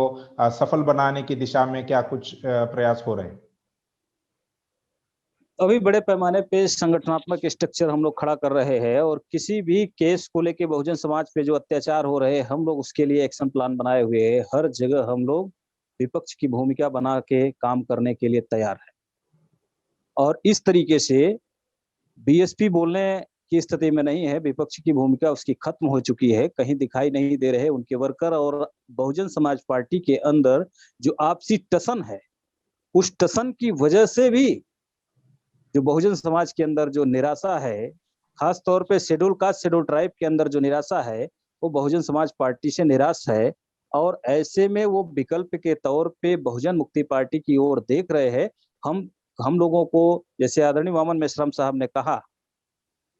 सफल बनाने की दिशा में क्या कुछ प्रयास हो रहे हैं? अभी बड़े पैमाने पे संगठनात्मक स्ट्रक्चर हम लोग खड़ा कर रहे हैं और किसी भी केस को लेके बहुजन समाज पे जो अत्याचार हो रहे हैं हम लोग उसके लिए एक्शन प्लान बनाए हुए हैं। हर जगह हम लोग विपक्ष की भूमिका बना के काम करने के लिए तैयार है और इस तरीके से बीएसपी बोलने की स्थिति में नहीं है। विपक्ष की भूमिका उसकी खत्म हो चुकी है, कहीं दिखाई नहीं दे रहे उनके वर्कर। और बहुजन समाज पार्टी के अंदर जो आपसी टसन है, उस टसन की वजह से भी जो बहुजन समाज के अंदर जो निराशा है, खास तौर पे शेड्यूल कास्ट शेड्यूल ट्राइब के अंदर जो निराशा है, वो बहुजन समाज पार्टी से निराश है। और ऐसे में वो विकल्प के तौर पे बहुजन मुक्ति पार्टी की ओर देख रहे हैं। हम लोगों को, जैसे आदरणीय वामन मेश्राम साहब ने कहा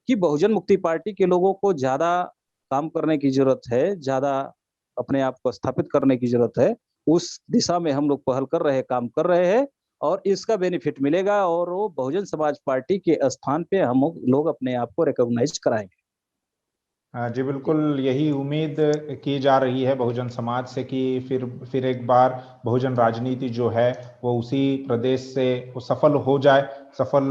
कि बहुजन मुक्ति पार्टी के लोगों को ज्यादा काम करने की जरूरत है, ज्यादा अपने आप को स्थापित करने की जरूरत है। उस दिशा में हम लोग पहल कर रहे हैं, काम कर रहे हैं और इसका बेनिफिट मिलेगा और वो बहुजन समाज पार्टी के स्थान पे हम लोग अपने आप को रिकॉग्नाइज कराएंगे। जी बिल्कुल, यही उम्मीद की जा रही है बहुजन समाज से कि फिर एक बार बहुजन राजनीति जो है वो उसी प्रदेश से वो सफल हो जाए। सफल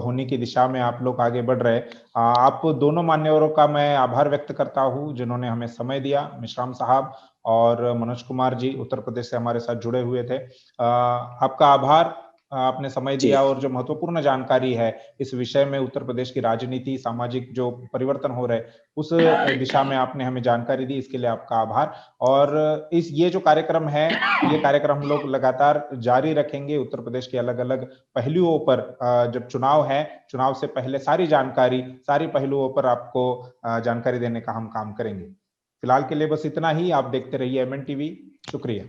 होने की दिशा में आप लोग आगे बढ़ रहे। आप दोनों मान्यवरों का मैं आभार व्यक्त करता हूं जिन्होंने हमें समय दिया। मेश्राम साहब और मनोज कुमार जी उत्तर प्रदेश से हमारे साथ जुड़े हुए थे। आपका आभार, आपने समय दिया और जो महत्वपूर्ण जानकारी है इस विषय में, उत्तर प्रदेश की राजनीति, सामाजिक जो परिवर्तन हो रहे उस दिशा में आपने हमें जानकारी दी, इसके लिए आपका आभार। और ये जो कार्यक्रम है, ये कार्यक्रम हम लोग लगातार जारी रखेंगे। उत्तर प्रदेश के अलग अलग पहलुओं पर जब चुनाव है, चुनाव से पहले सारी जानकारी, सारी पहलुओं पर आपको जानकारी देने का हम काम करेंगे। फिलहाल के लिए बस इतना ही। आप देखते रहिए MN टीवी। शुक्रिया।